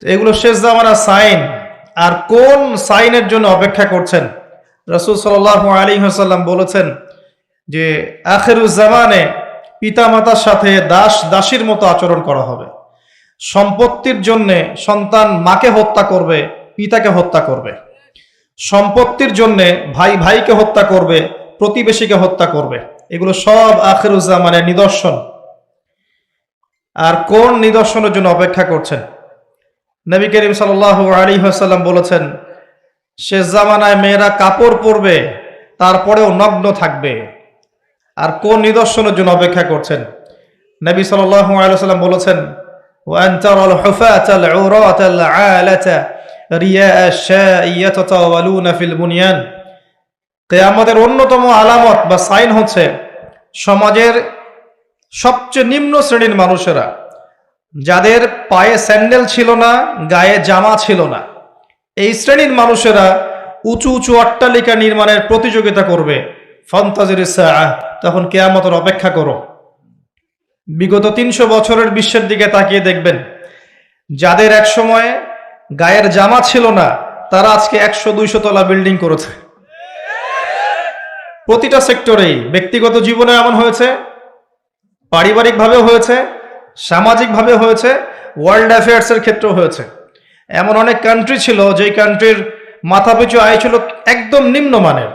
এগুলো শেষ জামানার সাইন। আর কোন সাইনের জন্য অপেক্ষা করছেন? রাসূল সাল্লাল্লাহু আলাইহি ওয়াসাল্লাম বলেছেন যে আখিরুজ জামানে পিতামাতার সাথে দাস দাসীর মতো আচরণ করা হবে। সম্পত্তির জন্য সন্তান মাকে হত্যা করবে, পিতাকে হত্যা করবে। সম্পত্তির জন্য ভাই ভাইকে হত্যা করবে, প্রতিবেশীকে হত্যা করবে। এগুলো সব আখিরুজ জামানের নিদর্শন। আর কোন নিদর্শনের জন্য অপেক্ষা করছেন? নবী করিম সাল্লাল্লাহু আলাইহি ওয়াসাল্লাম বলেছেন, শেষ জামানায় মেয়েরা কাপড় পরবে, তারপরেও নগ্ন থাকবে। আর কোন নিদর্শনের জন্য অপেক্ষা করছেন? নবী সাল্লাল্লাহু আলাইহি ওয়াসাল্লাম বলেছেন, ওয়ান তারাল হুফাতাল উরাতাল আলাতা রিয়া আশ-শা'i ইয়াতাতাওয়ালুনা ফিল বুনিয়ান। কিয়ামতের অন্যতম আলামত বা সাইন হচ্ছে সমাজের সবচেয়ে নিম্ন শ্রেণীর মানুষেরা, যাদের পায়ে স্যান্ডেল ছিল না, গায়ে জামা ছিল না, এই শ্রেণীর মানুষেরা উঁচু উঁচু অট্টালিকা নির্মাণের প্রতিযোগিতা করবে। ফান্তাজিরিস সাআহ, তখন কিয়ামতের অপেক্ষা করো। বিগত ৩০০ বছরের বিশ্বের দিকে তাকিয়ে দেখবেন, যাদের এক সময়ে গায়ের জামা ছিল না, তারা আজকে ১০০-২০০ তলা বিল্ডিং করেছে। প্রতিটা সেক্টরেই, ব্যক্তিগত জীবনে এমন হয়েছে, পারিবারিকভাবেও হয়েছে, সামাজিকভাবে হয়েছে, ওয়ার্ল্ড অ্যাফেয়ার্সের ক্ষেত্রেও হয়েছে। এমন অনেক কান্ট্রি ছিল যেই কান্ট্রির মাথাপিছু আয় ছিল একদম নিম্নমানের।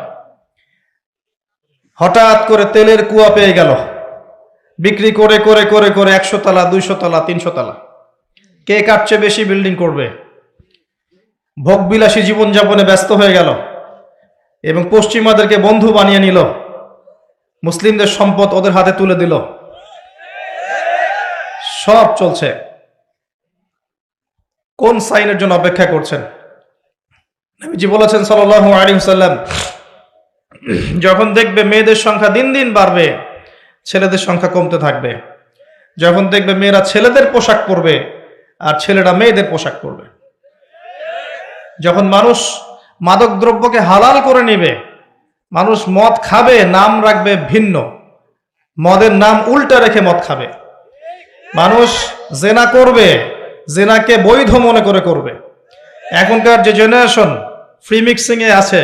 হঠাৎ করে তেলের কুয়া পেয়ে গেল, বিক্রি করে করে করে করে ১০০ তলা, ২০০ তলা, ৩০০ তলা। কে কাটছে বেশি বিল্ডিং করবে। ভোগবিলাসী জীবনযাপনে ব্যস্ত হয়ে গেল এবং পশ্চিমাদেরকে বন্ধু বানিয়ে নিল, মুসলিমদের সম্পদ ওদের হাতে তুলে দিল। সব চলছে। কোন সাইনের জন্য অপেক্ষা করছেন? নবীজি বলেছেন সাল্লাল্লাহু আলাইহি ওয়াসাল্লাম, যখন দেখবে মেয়েদের সংখ্যা দিন দিন বাড়বে, ছেলেদের সংখ্যা কমতে থাকবে। যখন দেখবে মেয়েরা ছেলেদের পোশাক পরবে আর ছেলেরা মেয়েদের পোশাক পরবে। যখন মানুষ মাদক দ্রব্যকে হালাল করে নেবে, মানুষ মদ খাবে, নাম রাখবে ভিন্ন, মদের নাম উল্টা রেখে মদ খাবে। মানুষ জেনা করবে, জেনাকে বৈধ মনে করে করবে। এখনকার যে জেনারেশন ফ্রি মিক্সিং এ আছে,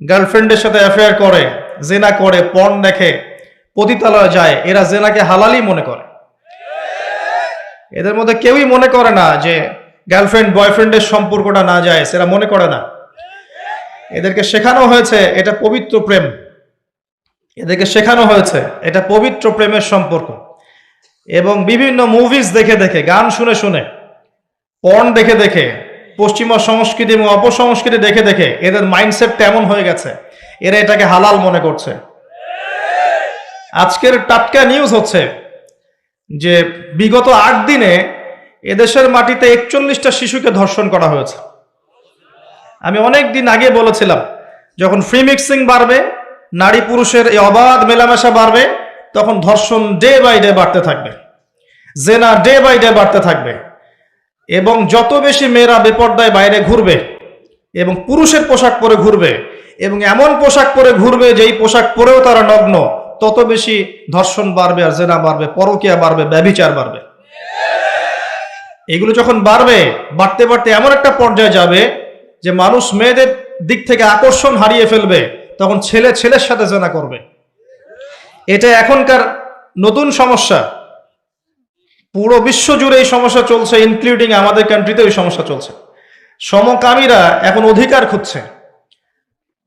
গার্লফ্রেন্ডের সাথে অ্যাফেয়ার করে, জেনা করে, পর্ন দেখে, পতিতালয়ে যায়, এরা জেনাকে হালালই মনে করে। এদের মধ্যে কেউই মনে করে না যে গার্লফ্রেন্ড বয়ফ্রেন্ডের সম্পর্কটা না যায়, সেটা মনে করে না। এদেরকে শেখানো হয়েছে এটা পবিত্র প্রেম, এদেরকে শেখানো হয়েছে এটা পবিত্র প্রেমের সম্পর্ক। এবং বিভিন্ন মুভিজ দেখে দেখে, গান শুনে শুনে, পর্ন দেখে দেখে, পশ্চিমা সংস্কৃতি এবং অপসংস্কৃতি দেখে দেখে এদের মাইন্ডসেট এমন হয়ে গেছে, এরা এটাকে হালাল মনে করছে। আজকের টাটকা নিউজ হচ্ছে যে বিগত ৮ দিনে এদেশের মাটিতে ৪১টা শিশুকে ধর্ষণ করা হয়েছে। আমি অনেক দিন আগে বলেছিলাম, যখন ফ্রি মিক্সিং বাড়বে, নারী পুরুষের এই অবাধ মেলামেশা বাড়বে, তখন ধর্ষণ ডে বাই ডে বাড়তে থাকবে, জেনা ডে বাই ডে বাড়তে থাকবে। এবং যত বেশি মেয়েরা বেপর্দায় বাইরে ঘুরবে এবং পুরুষের পোশাক পরে ঘুরবে এবং এমন পোশাক পরে ঘুরবে যেই পোশাক পরেও তারা নগ্ন, তত বেশি ধর্ষণ বাড়বে, আর জেনা বাড়বে, পরকীয়া বাড়বে, ব্যভিচার বাড়বে। এগুলো যখন বাড়বে, বাড়তে বাড়তে এমন একটা পর্যায়ে যাবে যে মানুষ মেয়েদের দিক থেকে আকর্ষণ হারিয়ে ফেলবে, তখন ছেলে ছেলের সাথে জেনা করবে। এটা এখনকার নতুন সমস্যা। পুরো বিশ্ব জুড়ে এই সমস্যা চলছে, ইনক্লুডিং আমাদের কান্ট্রিতে এই সমস্যা চলছে। সমকামীরা এখন অধিকার খুঁজছে,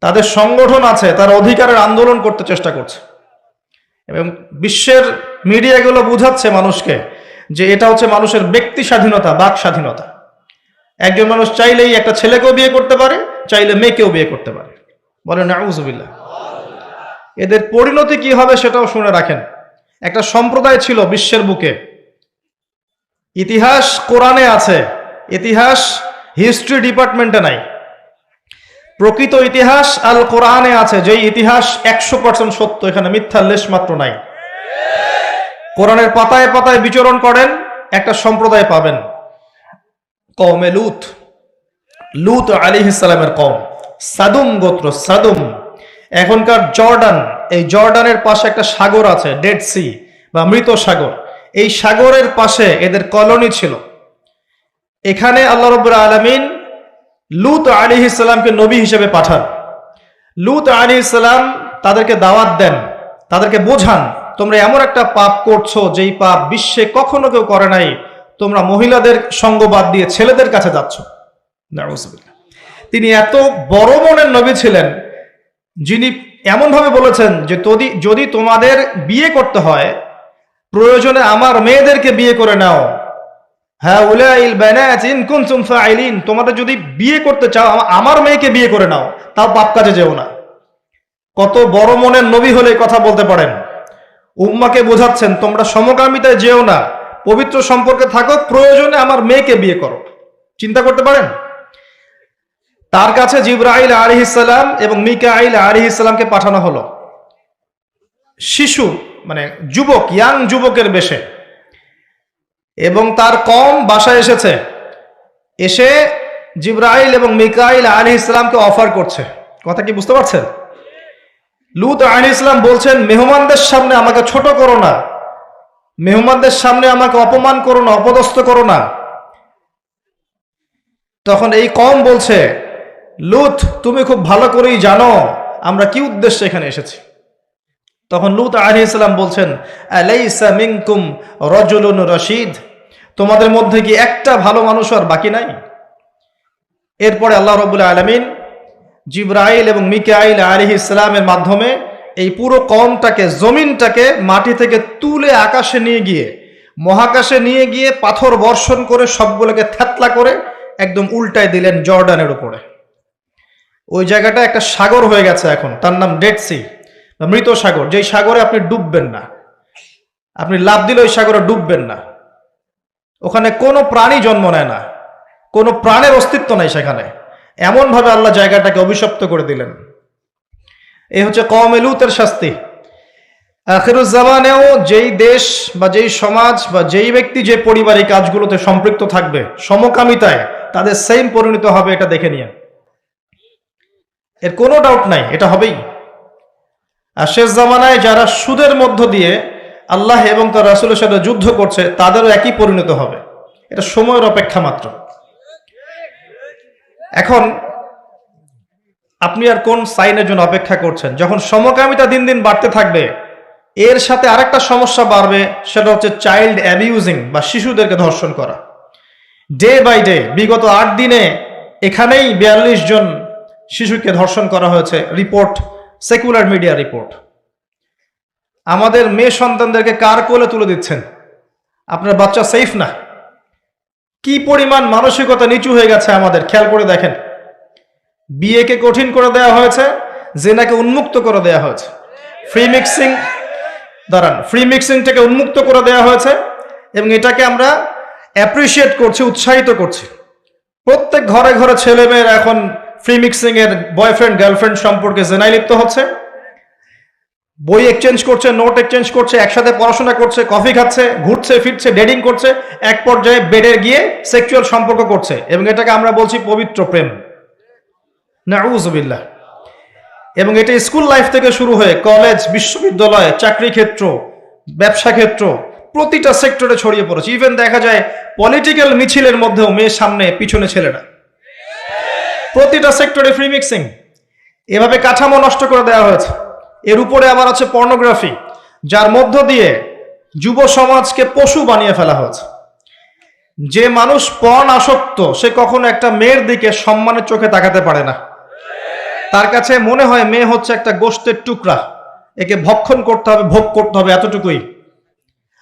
তাদের সংগঠন আছে, তারা অধিকারের আন্দোলন করতে চেষ্টা করছে এবং বিশ্বের মিডিয়াগুলো বুঝাচ্ছে মানুষকে যে এটা হচ্ছে মানুষের ব্যক্তি স্বাধীনতা, বাক স্বাধীনতা। একজন মানুষ চাইলেই একটা ছেলেকেও বিয়ে করতে পারে, চাইলে মেয়েকেও বিয়ে করতে পারে। বলেন নাউযুবিল্লাহ। এদের পরিণতি কি হবে সেটাও শুনে রাখেন। একটা সম্প্রদায় ছিল বিশ্বের বুকে, ইতিহাস কোরআনে আছে, ইতিহাস হিস্ট্রি ডিপার্টমেন্টে নাই। প্রকৃত ইতিহাস আল কোরআনে আছে, যেই ইতিহাস ১০০% সত্য, এখানে মিথ্যার লেশ মাত্র নাই। কোরআনের পাতায় পাতায় বিচরণ করেন, একটা সম্প্রদায় পাবেন, কওমে লূত। লূত আলাইহিস সালামের কওম, সাদুম গোত্র, সাদুম। এখনকার জর্ডান, এই জর্ডানের পাশে একটা সাগর আছে, ডেড সি বা মৃত সাগর। এই সাগরের পাশে এদের কলোনি ছিল। এখানে আল্লাহ রাব্বুল আলামিন লূত আলাইহিস সালামকে নবী হিসেবে পাঠান। লূত আলাইহিস সালাম তাদেরকে দাওয়াত দেন, তাদেরকে বোঝান, তোমরা এমন একটা পাপ করছো যেই পাপ বিশ্বে কখনো কেউ করে নাই। তোমরা মহিলাদের সঙ্গ বাদ দিয়ে ছেলেদের কাছে যাচ্ছ। নাউযুবিল্লাহ। তিনি এত বড় মনের নবী ছিলেন, যিনি এমনভাবে বলেছেন যে যদি তোমাদের বিয়ে করতে হয়, প্রয়োজনে আমার মেয়েদেরকে বিয়ে করে নাও। হ্যাঁ, উলাইল বানাত ইন কুনতুম ফাইলিন, তোমাদের যদি বিয়ে করতে চাও আমার মেয়েকে বিয়ে করে নাও, তাও পাপ কাজে যেও না। কত বড় মনের নবী হলে কথা বলতে পারেন। উম্মাকে বোঝাচ্ছেন তোমরা সমকামিতায় যেও না, পবিত্র সম্পর্কে থাকো, প্রয়োজনে আমার মেয়েকে বিয়ে করো। চিন্তা করতে পারেন। তার কাছে জিবরাইল আলাইহিস সালাম এবং মিকাইল আলাইহিস সালামকে পাঠানো হলো শিশু, মানে যুবক, ইয়াং যুবকের বেশে, এবং তার কম বাসায় এসেছে। এসে জিবরাইল এবং মিকাইল আলাইহিস সালামকে অফার করছে। কথা কি বুঝতে পারছেন? লূত আলাইহিস সালাম বলছেন, মেহমানদের সামনে আমাকে ছোট করো না, মেহমানদের সামনে আমাকে অপমান করো না, অপদস্থ করো না। তখন এই কম বলছে, লূত তুমি খুব ভালো করেই জানো আমরা কি উদ্দেশ্যে এখানে এসেছি। তখন লূত আলাইহিস সালাম বলছেন, আলাইসা মিনকুম রাজুলুন রশিদ, তোমাদের মধ্যে কি একটা ভালো মানুষ আর বাকি নাই? এরপরে আল্লাহ রাব্বুল আলামিন জিবরাইল এবং মিকাইল আলাইহিস সালামের মাধ্যমে এই পুরো কওমটাকে, জমিনটাকে মাটি থেকে তুলে আকাশে নিয়ে গিয়ে, মহাকাশে নিয়ে গিয়ে পাথর বর্ষণ করে সবগুলোকে থেতলা করে একদম উল্টায় দিলেন জর্ডানের উপরে। ওই জায়গাটা একটা সাগর হয়ে গেছে এখন, তার নাম ডেড সি বা মৃত সাগর। যেই সাগরে আপনি ডুববেন না, আপনি লাফ দিলে ওই সাগরে ডুববেন না। ওখানে কোনো প্রাণী জন্ম নেয় না, কোনো প্রাণের অস্তিত্ব নাই সেখানে। এমনভাবে আল্লাহ জায়গাটাকে অভিশপ্ত করে দিলেন। এই হচ্ছে কওমে লূতের শাস্তি। আখিরুজ্জামানেও যেই দেশ বা যেই সমাজ বা যেই ব্যক্তি যে পরিবার এই কাজগুলোতে সম্পৃক্ত থাকবে, সমকামিতায়, তাদের সেম পরিণত হবে, এটা দেখে নিয়ে, এর কোনো ডাউট নাই, এটা হবেই। আর শেষ জামানায় যারা সুদের মধ্য দিয়ে আল্লাহ এবং তার রাসূলের সাথে যুদ্ধ করছে, তাদেরও একই পরিণত হবে। এটা সময়ের অপেক্ষা মাত্র। এখন আপনি আর কোন সাইনের জন্য অপেক্ষা করছেন? যখন সমকামিতা দিন দিন বাড়তে থাকবে, এর সাথে আরেকটা সমস্যা বাড়বে, সেটা হচ্ছে চাইল্ড অ্যাবিউজিং বা শিশুদেরকে ধর্ষণ করা। ডে বাই ডে, বিগত 8 দিনে এখানেই 42 জন শিশুকে ধর্ষণ করা হয়েছে, রিপোর্ট, সেকুলার মিডিয়া রিপোর্ট। আমাদের মেয়ে সন্তানদেরকে কার কোলে তুলে দিচ্ছেন? আপনার বাচ্চা সেফ না। কি পরিমাণ মানসিকতা নিচু হয়ে গেছে আমাদের, খেয়াল করে দেখেন। বিয়েকে কঠিন করে দেওয়া হয়েছে, জেনাকে উন্মুক্ত করে দেওয়া হয়েছে, ফ্রি মিক্সিংটাকে উন্মুক্ত করে দেওয়া হয়েছে, এবং এটাকে আমরা অ্যাপ্রিসিয়েট করছি, উৎসাহিত করছি। প্রত্যেক ঘরে ঘরে ছেলে মেয়েরা এখন ফ্রি মিক্সিং এর বয়ফ্রেন্ড গার্লফ্রেন্ড সম্পর্কে জেনায় লিপ্ত হচ্ছে, বই এক্সচেঞ্জ করছে, নোট এক্সচেঞ্জ করছে, একসাথে পড়াশোনা করছে, কফি খাচ্ছে, ঘুরছে ফিরছে, ডেটিং করছে, এক পর্যায়ে বেডে গিয়ে সেক্সুয়াল সম্পর্ক করছে, এবং এটাকে আমরা বলছি পবিত্র প্রেম। নাউযুবিল্লাহ। এবং এটা স্কুল লাইফ থেকে শুরু হয়ে কলেজ, বিশ্ববিদ্যালয়, চাকরি ক্ষেত্র, ব্যবসা ক্ষেত্র, প্রতিটা সেক্টরে ছড়িয়ে পড়েছে। ইভেন দেখা যায় পলিটিক্যাল মিছিলের মধ্যেও মেয়ের সামনে পিছনে ছেলেরা। প্রতিটা সেক্টরে ফ্রি মিক্সিং, এভাবে কাঠামো নষ্ট করে দেওয়া হয়েছে। এর উপরে আবার আছে পর্নোগ্রাফি, যার মধ্য দিয়ে যুব সমাজকে পশু বানিয়ে ফেলা হয়েছে। যে মানুষ পর্ন আসক্ত, সে কখনো একটা মেয়ের দিকে সম্মানের চোখে তাকাতে পারে না। তার কাছে মনে হয় মেয়ে হচ্ছে একটা গোশতের টুকরা, একে ভক্ষণ করতে হবে, ভোগ করতে হবে, এতটুকুই।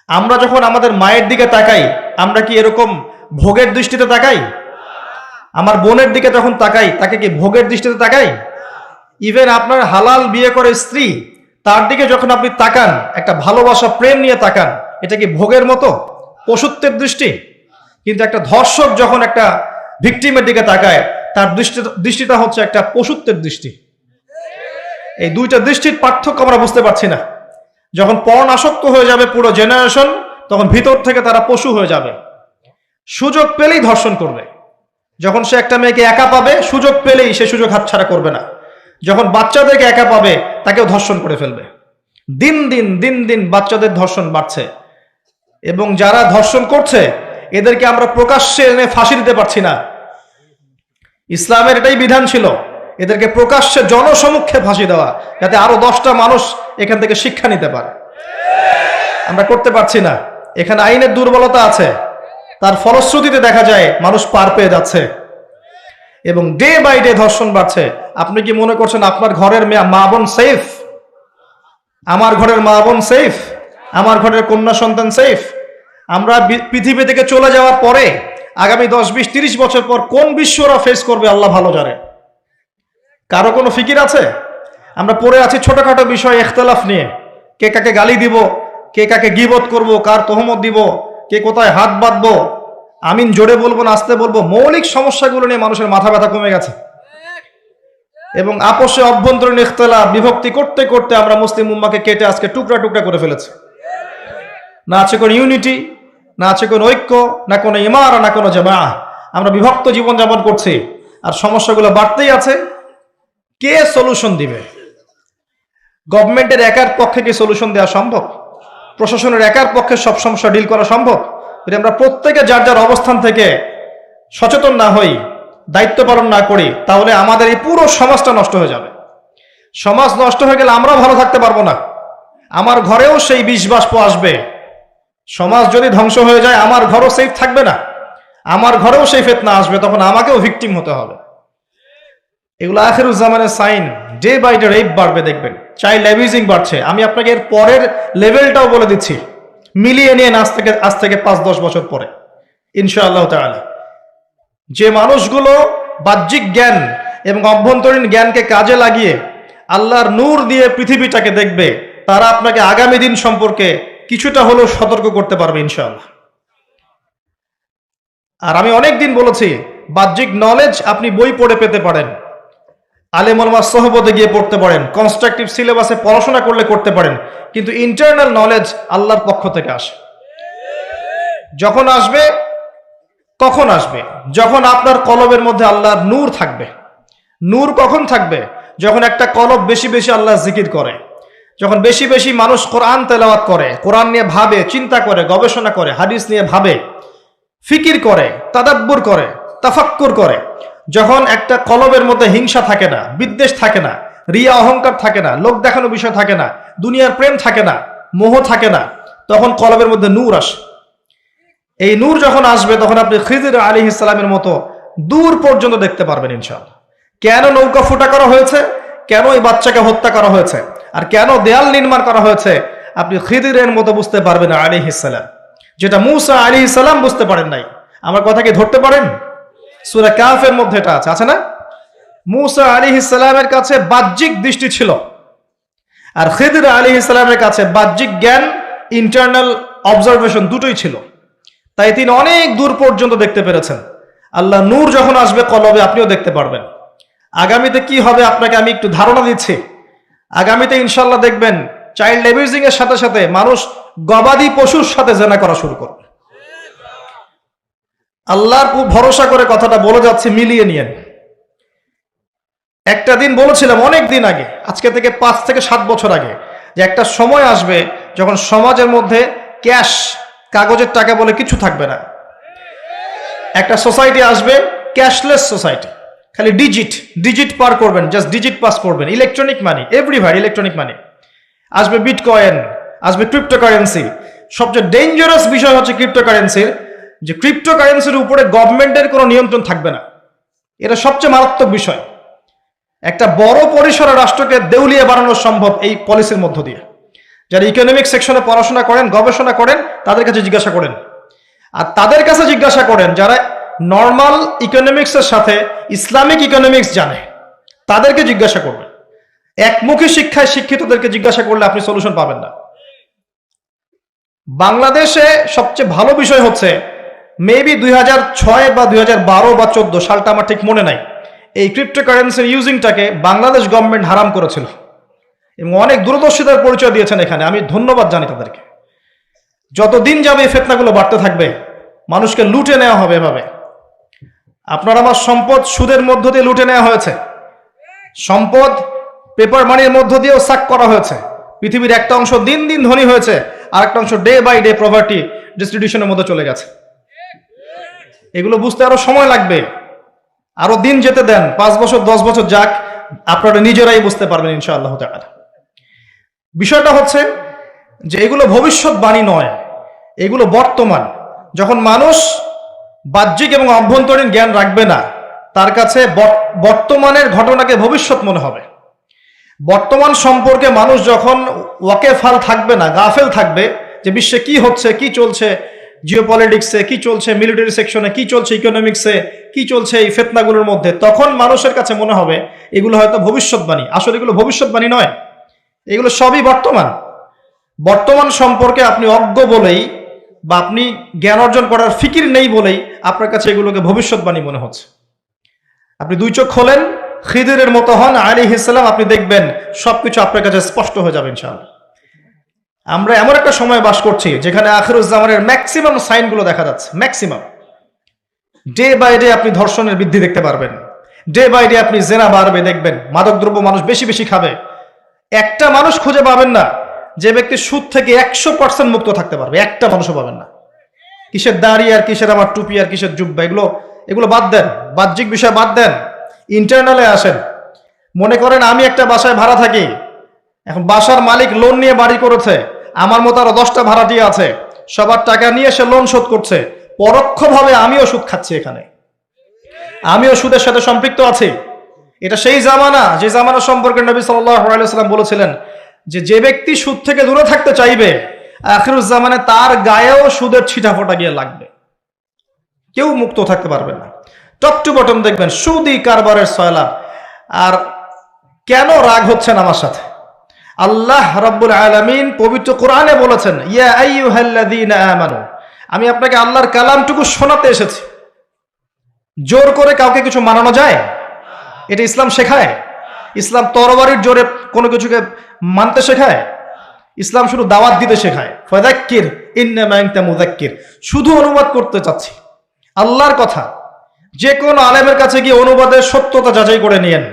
আমরা যখন আমাদের মায়ের দিকে তাকাই, আমরা কি এরকম ভোগের দৃষ্টিতে তাকাই? আমার বোনের দিকে যখন তাকাই, তাকে কি ভোগের দৃষ্টিতে তাকাই? ইভেন আপনার হালাল বিয়ে করে স্ত্রী, তার দিকে যখন আপনি তাকান, একটা ভালোবাসা প্রেম নিয়ে তাকান, এটা কি ভোগের মতো, পশুত্বের দৃষ্টি? কিন্তু একটা ধর্ষক যখন একটা ভিকটিমের দিকে তাকায়, তার দৃষ্টিটা হচ্ছে একটা পশুত্বের দৃষ্টি। এই দুইটা দৃষ্টির পার্থক্য আমরা বুঝতে পারছি না। যখন পর্ন আসক্ত হয়ে যাবে পুরো জেনারেশন, তখন ভিতর থেকে তারা পশু হয়ে যাবে, সুযোগ পেলেই ধর্ষণ করবে। যখন সে একটা মেয়েকে একা পাবে, সুযোগ পেলেই সে সুযোগ হাতছাড়া করবে না। যখন বাচ্চাদেরকে একা পাবে, তাকেও ধর্ষণ করে ফেলবে। দিন দিন বাচ্চাদের ধর্ষণ বাড়ছে, এবং যারা ধর্ষণ করছে এদেরকে আমরা প্রকাশ্যে এনে ফাঁসি দিতে পারছি না। ইসলামের এটাই বিধান ছিল, এদেরকে প্রকাশ্যে জনসমক্ষে ফাঁসি দেওয়া, যাতে আরো 10টা মানুষ এখান থেকে শিক্ষা নিতে পারে। আমরা করতে পারছি না। এখানে আইনের দুর্বলতা আছে, তার ফলশ্রুতিতে দেখা যায় মানুষ পার পেয়ে যাচ্ছে এবং ডে বাই ডে ধর্ষণ বাড়ছে। আপনি কি মনে করছেন আপনার ঘরের মা বোন সেফ? আমার ঘরের মা বোন সেফ? আমার ঘরের কন্যা সন্তান সেফ? আমরা পৃথিবী থেকে চলে যাওয়ার পরে আগামী 10, 20, 30 বছর পর কোন বিশ্বরা ফেস করবে আল্লাহ ভালো জানে। কারো কোনো ফিকির আছে? আমরা পড়ে আছি ছোটখাটো বিষয় ইখতিলাফ নিয়ে, কে কাকে গালি দিব, কে কাকে গীবত করব, কার তহমত দিব, কে কোথায় হাত বাঁধবো, আমিন জোরে বলবো না আস্তে বলবো, মৌলিক সমস্যাগুলো নিয়ে মানুষের মাথা ব্যথা কমে গেছে। এবং আপোষে অভ্যন্তরীণ ইখতিলাফ বিভক্তি করতে করতে আমরা মুসলিম উম্মাহকে কেটে আজকে টুকরা টুকরা করে ফেলেছি। না আছে কোনো ইউনিটি, না আছে কোনো ঐক্য, না কোনো ইমারা, না কোনো জামাআহ। আমরা বিভক্ত জীবনযাপন করছি আর সমস্যাগুলো বাড়তেই আছে। কে সলিউশন দিবে? গভর্নমেন্টের একার পক্ষে কি সলিউশন দেওয়া সম্ভব? প্রশাসনের একার পক্ষে সব সমস্যা ডিল করা সম্ভব? যদি আমরা প্রত্যেকে যার যার অবস্থান থেকে সচেতন না হই, দায়িত্ব পালন না করি, তাহলে আমাদের এই পুরো সমাজটা নষ্ট হয়ে যাবে। সমাজ নষ্ট হয়ে গেলে আমরাও ভালো থাকতে পারবো না, আমার ঘরেও সেই বিষ বাষ্প আসবে। সমাজ যদি ধ্বংস হয়ে যায় আমার ঘরও সেফ থাকবে না, আমার ঘরেও সেই ফিতনা আসবে, তখন আমাকেও ভিকটিম হতে হবে। এগুলো আখিরুজ্জামানের sign. Day by day rape বাড়বে, দেখবেন চাইল্ড অ্যাবিউজিং বাড়ছে। আমি আপনাকে এর পরের লেভেলটাও বলে দিচ্ছি, মিলিয়ে নিয়ে আজ থেকে 5-10 বছর পরে ইনশাআল্লাহ তাআলা যে মানুষগুলো বাহ্যিক জ্ঞান এবং অভ্যন্তরীণ জ্ঞানকে কাজে লাগিয়ে আল্লাহর নূর দিয়ে পৃথিবীটাকে দেখবে, তারা আপনাকে আগামী দিন সম্পর্কে কিছুটা হলেও সতর্ক করতে পারবে ইনশাআল্লাহ। আর আমি অনেক দিন বলেছি, বাহ্যিক নলেজ আপনি বই পড়ে পেতে পারেন, আলেম ওলামার সোহবতে গিয়ে পড়তে পারেন, কনস্ট্রাকটিভ সিলেবাসে পড়াশোনা করলে করতে পারেন, কিন্তু ইন্টারনাল নলেজ আল্লাহর পক্ষ থেকে আসে। যখন আসবে, কখন আসবে? যখন আপনার কলবের মধ্যে আল্লাহর নূর থাকবে। নূর কখন থাকবে? যখন একটা কলব বেশি বেশি আল্লাহ জিকির করে, যখন বেশি বেশি মানুষ কোরআন তেলাওয়াত করে, কোরআন নিয়ে ভাবে, চিন্তা করে, গবেষণা করে, হাদিস নিয়ে ভাবে, ফিকির করে, তাদাব্বুর করে, তাফাক্কুর করে। যখন একটা কলবের মধ্যে হিংসা থাকে না, বিদ্বেষ থাকে না, রিয়া অহংকার থাকে না, লোক দেখানো বিষয় থাকে না, দুনিয়ার প্রেম থাকে না, মোহ থাকে না, তখন কলবের মধ্যে নূর আসে। এই নূর যখন আসবে তখন আপনি খিজির আলাইহিস সালামের মতো দূর পর্যন্ত দেখতে পারবেন ইনশাআল্লাহ। কেন নৌকা ফুটা করা হয়েছে, কেন এই বাচ্চাকে হত্যা করা হয়েছে, আর কেন দেয়াল নির্মাণ করা হয়েছে, আপনি খিদিরের মতো বুঝতে পারবেন আলাইহিস সালাম, যেটা মূসা আলাইহিস সালাম বুঝতে পারেন নাই। আমার কথা কি ধরতে পারেন? সূরা কাফের মধ্যে এটা আছে না? মূসা আলাইহিস সালামের কাছে বাহ্যিক দৃষ্টি ছিল, আর খিদির আলাইহিস সালামের কাছে বাহ্যিক জ্ঞান, ইন্টারনাল অবজারভেশন দুটোই ছিল। তাই তিনি অনেক দূর পর্যন্ত দেখতে পেরেছেন। আল্লাহ নূর যখন আসবে কলবে, আপনিও দেখতে পারবেন। আগামীতে কি হবে আপনাকে আমি একটু ধারণা দিচ্ছি। আগামীতে ইনশাল্লাহ দেখবেন চাইল্ড অ্যাবিউজিং এর সাথে সাথে মানুষ গবাদি পশুর সাথে জেনা করা শুরু করবে। আল্লাহর ভরসা করে কথাটা বলে যাচ্ছে, মিলিয়ে নিয়েন। একটা দিন বলেছিলাম অনেক দিন আগে, আজকে থেকে 5 থেকে 7 বছর আগে, যে একটা সময় আসবে যখন সমাজের মধ্যে ক্যাশ, কাগজের টাকা বলে কিছু থাকবে না। একটা সোসাইটি আসবে ক্যাশলেস সোসাইটি, খালি ডিজিট পার করবেন, জাস্ট ডিজিট পাস করবেন, ইলেকট্রনিক মানি, এভরিভার ইলেকট্রনিক মানি। আসবে বিটকয়েন, আসবে ক্রিপ্টোকারেন্সি। সবচেয়ে ডেঞ্জারাস বিষয় হচ্ছে ক্রিপ্টোকারেন্সির, যে ক্রিপ্টোকারেন্সির উপরে গভর্নমেন্টের কোনো নিয়ন্ত্রণ থাকবে না। এটা সবচেয়ে মারাত্মক বিষয়। একটা বড় পরিসরে রাষ্ট্রকে দেউলিয়া বানানো সম্ভব এই পলিসির মধ্য দিয়ে। যারা ইকোনমিক সেকশনে পড়াশোনা করেন, গবেষণা করেন, তাদের কাছে জিজ্ঞাসা করেন। আর তাদের কাছে জিজ্ঞাসা করেন যারা নর্মাল ইকোনমিক্সের সাথে ইসলামিক ইকোনমিক্স জানে, তাদেরকে জিজ্ঞাসা করবেন। একমুখী শিক্ষায় শিক্ষিতদেরকে জিজ্ঞাসা করলে আপনি সলিউশন পাবেন না। বাংলাদেশে সবচেয়ে ভালো বিষয় হচ্ছে, মেবি 2006 বা 2012 বা 14 সালটা আমার ঠিক মনে নাই, এই ক্রিপ্টোকারেন্সির ইউজিংটাকে বাংলাদেশ গভর্নমেন্ট হারাম করেছিল এবং অনেক দূরদর্শিতার পরিচয় দিয়েছেন এখানে। আমি ধন্যবাদ জানি তাদেরকে। যতদিন যাবে এই ফিতনাগুলো বাড়তে থাকবে, মানুষকে লুটে নেওয়া হবে এভাবে। আপনার আমার সম্পদ সুদের মধ্য দিয়ে লুটে নেওয়া হয়েছে, সম্পদ পেপার মানির মধ্য দিয়েও সাক করা হয়েছে। পৃথিবীর একটা অংশ দিন দিন ধনী হয়েছে, আর একটা অংশ ডে বাই ডে পভার্টি ডিস্ট্রিবিউশনের মধ্যে চলে গেছে। এগুলো বুঝতে আরো সময় লাগবে, আরো দিন যেতে দেন, 5 বছর 10 বছর যাক, আপনারা নিজেরাই বুঝতে পারবেন ইনশাআল্লাহ তাআলা। বিষয়টা হচ্ছে যে এগুলো ভবিষ্যৎবাণী নয়, এগুলো বর্তমান। যখন মানুষ বাহ্যিক এবং অভ্যন্তরীণ জ্ঞান রাখবে না, তার কাছে বর্তমানের ঘটনাকে ভবিষ্যৎ মনে হবে। বর্তমান সম্পর্কে মানুষ যখন ওয়াকেফাল থাকবে না, গাফেল থাকবে যে বিশ্বে কি হচ্ছে, কি চলছে, জিওপলিটিক্সে কি চলছে, মিলিটারি সেকশনে কি চলছে, ইকোনমিক্সে কি চলছে, এই ফিতনাগুলোর মধ্যে, তখন মানুষের কাছে মনে হবে এগুলো হয়তো ভবিষ্যৎবাণী। আসলে এগুলো ভবিষ্যৎবাণী নয়, এগুলো সবই বর্তমান। বর্তমান সম্পর্কে আপনি অজ্ঞ বলেই বা আপনি জ্ঞান অর্জন করার ফিকির নেই বলেই আপনার কাছে এগুলোকে ভবিষ্যৎবাণী মনে হচ্ছে। আপনি 2 চোখ খোলেন, খিদিরের মতো হন আলাইহিস সালাম, আপনি দেখবেন সবকিছু আপনার কাছে স্পষ্ট হয়ে যাবে ইনশাআল্লাহ। আমরা এমন একটা সময় বাস করছি যেখানে আখিরুজ্জামানের ম্যাক্সিমাম সাইনগুলো দেখা যাচ্ছে। ম্যাক্সিমাম ডে বাই ডে আপনি ধর্ষণের বৃদ্ধি দেখতে পারবেন, ডে বাই ডে আপনি জেনা বাড়বে দেখবেন, মাদকদ্রব্য মানুষ বেশি বেশি খাবে। একটা মানুষ খুঁজে পাবেন না যে ব্যক্তি সুদ থেকে 100% মুক্ত থাকতে পারবে, একটা মানুষও পাবেন না। কিসের দাড়ি আর কিসের আমার টুপি আর কিসের জুব্বা, এগুলো বাদ দেন, বাহ্যিক বিষয় বাদ দেন, ইন্টারনালে আসেন। মনে করেন আমি একটা বাসায় ভাড়া থাকি, এখন বাসার মালিক লোন নিয়ে বাড়ি করেছে, আমার মতো আরো 10টা ভাড়াটিয়া আছে, সবার টাকা নিয়ে সে লোন শোধ করছে, পরোক্ষভাবে আমিও সুদ খাচ্ছি, এখানে আমিও সুদের সাথে সম্পৃক্ত আছি। এটা সেই জামানা যে জামানা সম্পর্কে নবী সাল্লাল্লাহু আলাইহি ওয়াসাল্লাম বলেছিলেন যে ব্যক্তি সুদ থেকে দূরে থাকতে চাইবে, আখিরুজ জামানে তার গায়েও সুদের ছিটাফোঁটা গিয়ে লাগবে, কেউ মুক্ত থাকতে পারবে না। টপ টু বটম দেখবেন সুদী কারবারের সয়লা। আর কেন রাগ হচ্ছেন আমার সাথে? আল্লাহ রাব্বুল আলামিন পবিত্র কোরআনে বলেছেন, ইয়া আইয়ুহাল্লাযীনা আমানু, আমি আপনাকে আল্লাহর কালামটুকু শোনাতে এসেছি। জোর করে কাউকে কিছু মানানো যায়? এটা ইসলাম শেখায়? ইসলাম তরবারির জোরে কোনো কিছুকে মানতে শেখায়? ইসলাম শুধু দাওয়াত দিতে শেখায়। ফাযাক্কির ইন্নামা আনতা মুযাক্কির, শুধু অনুবাদ করতে চাচ্ছি আল্লাহর কথা। যে কোন আলেমের কাছে গিয়ে অনুবাদের সত্যতা যাচাই করে নিয়েন।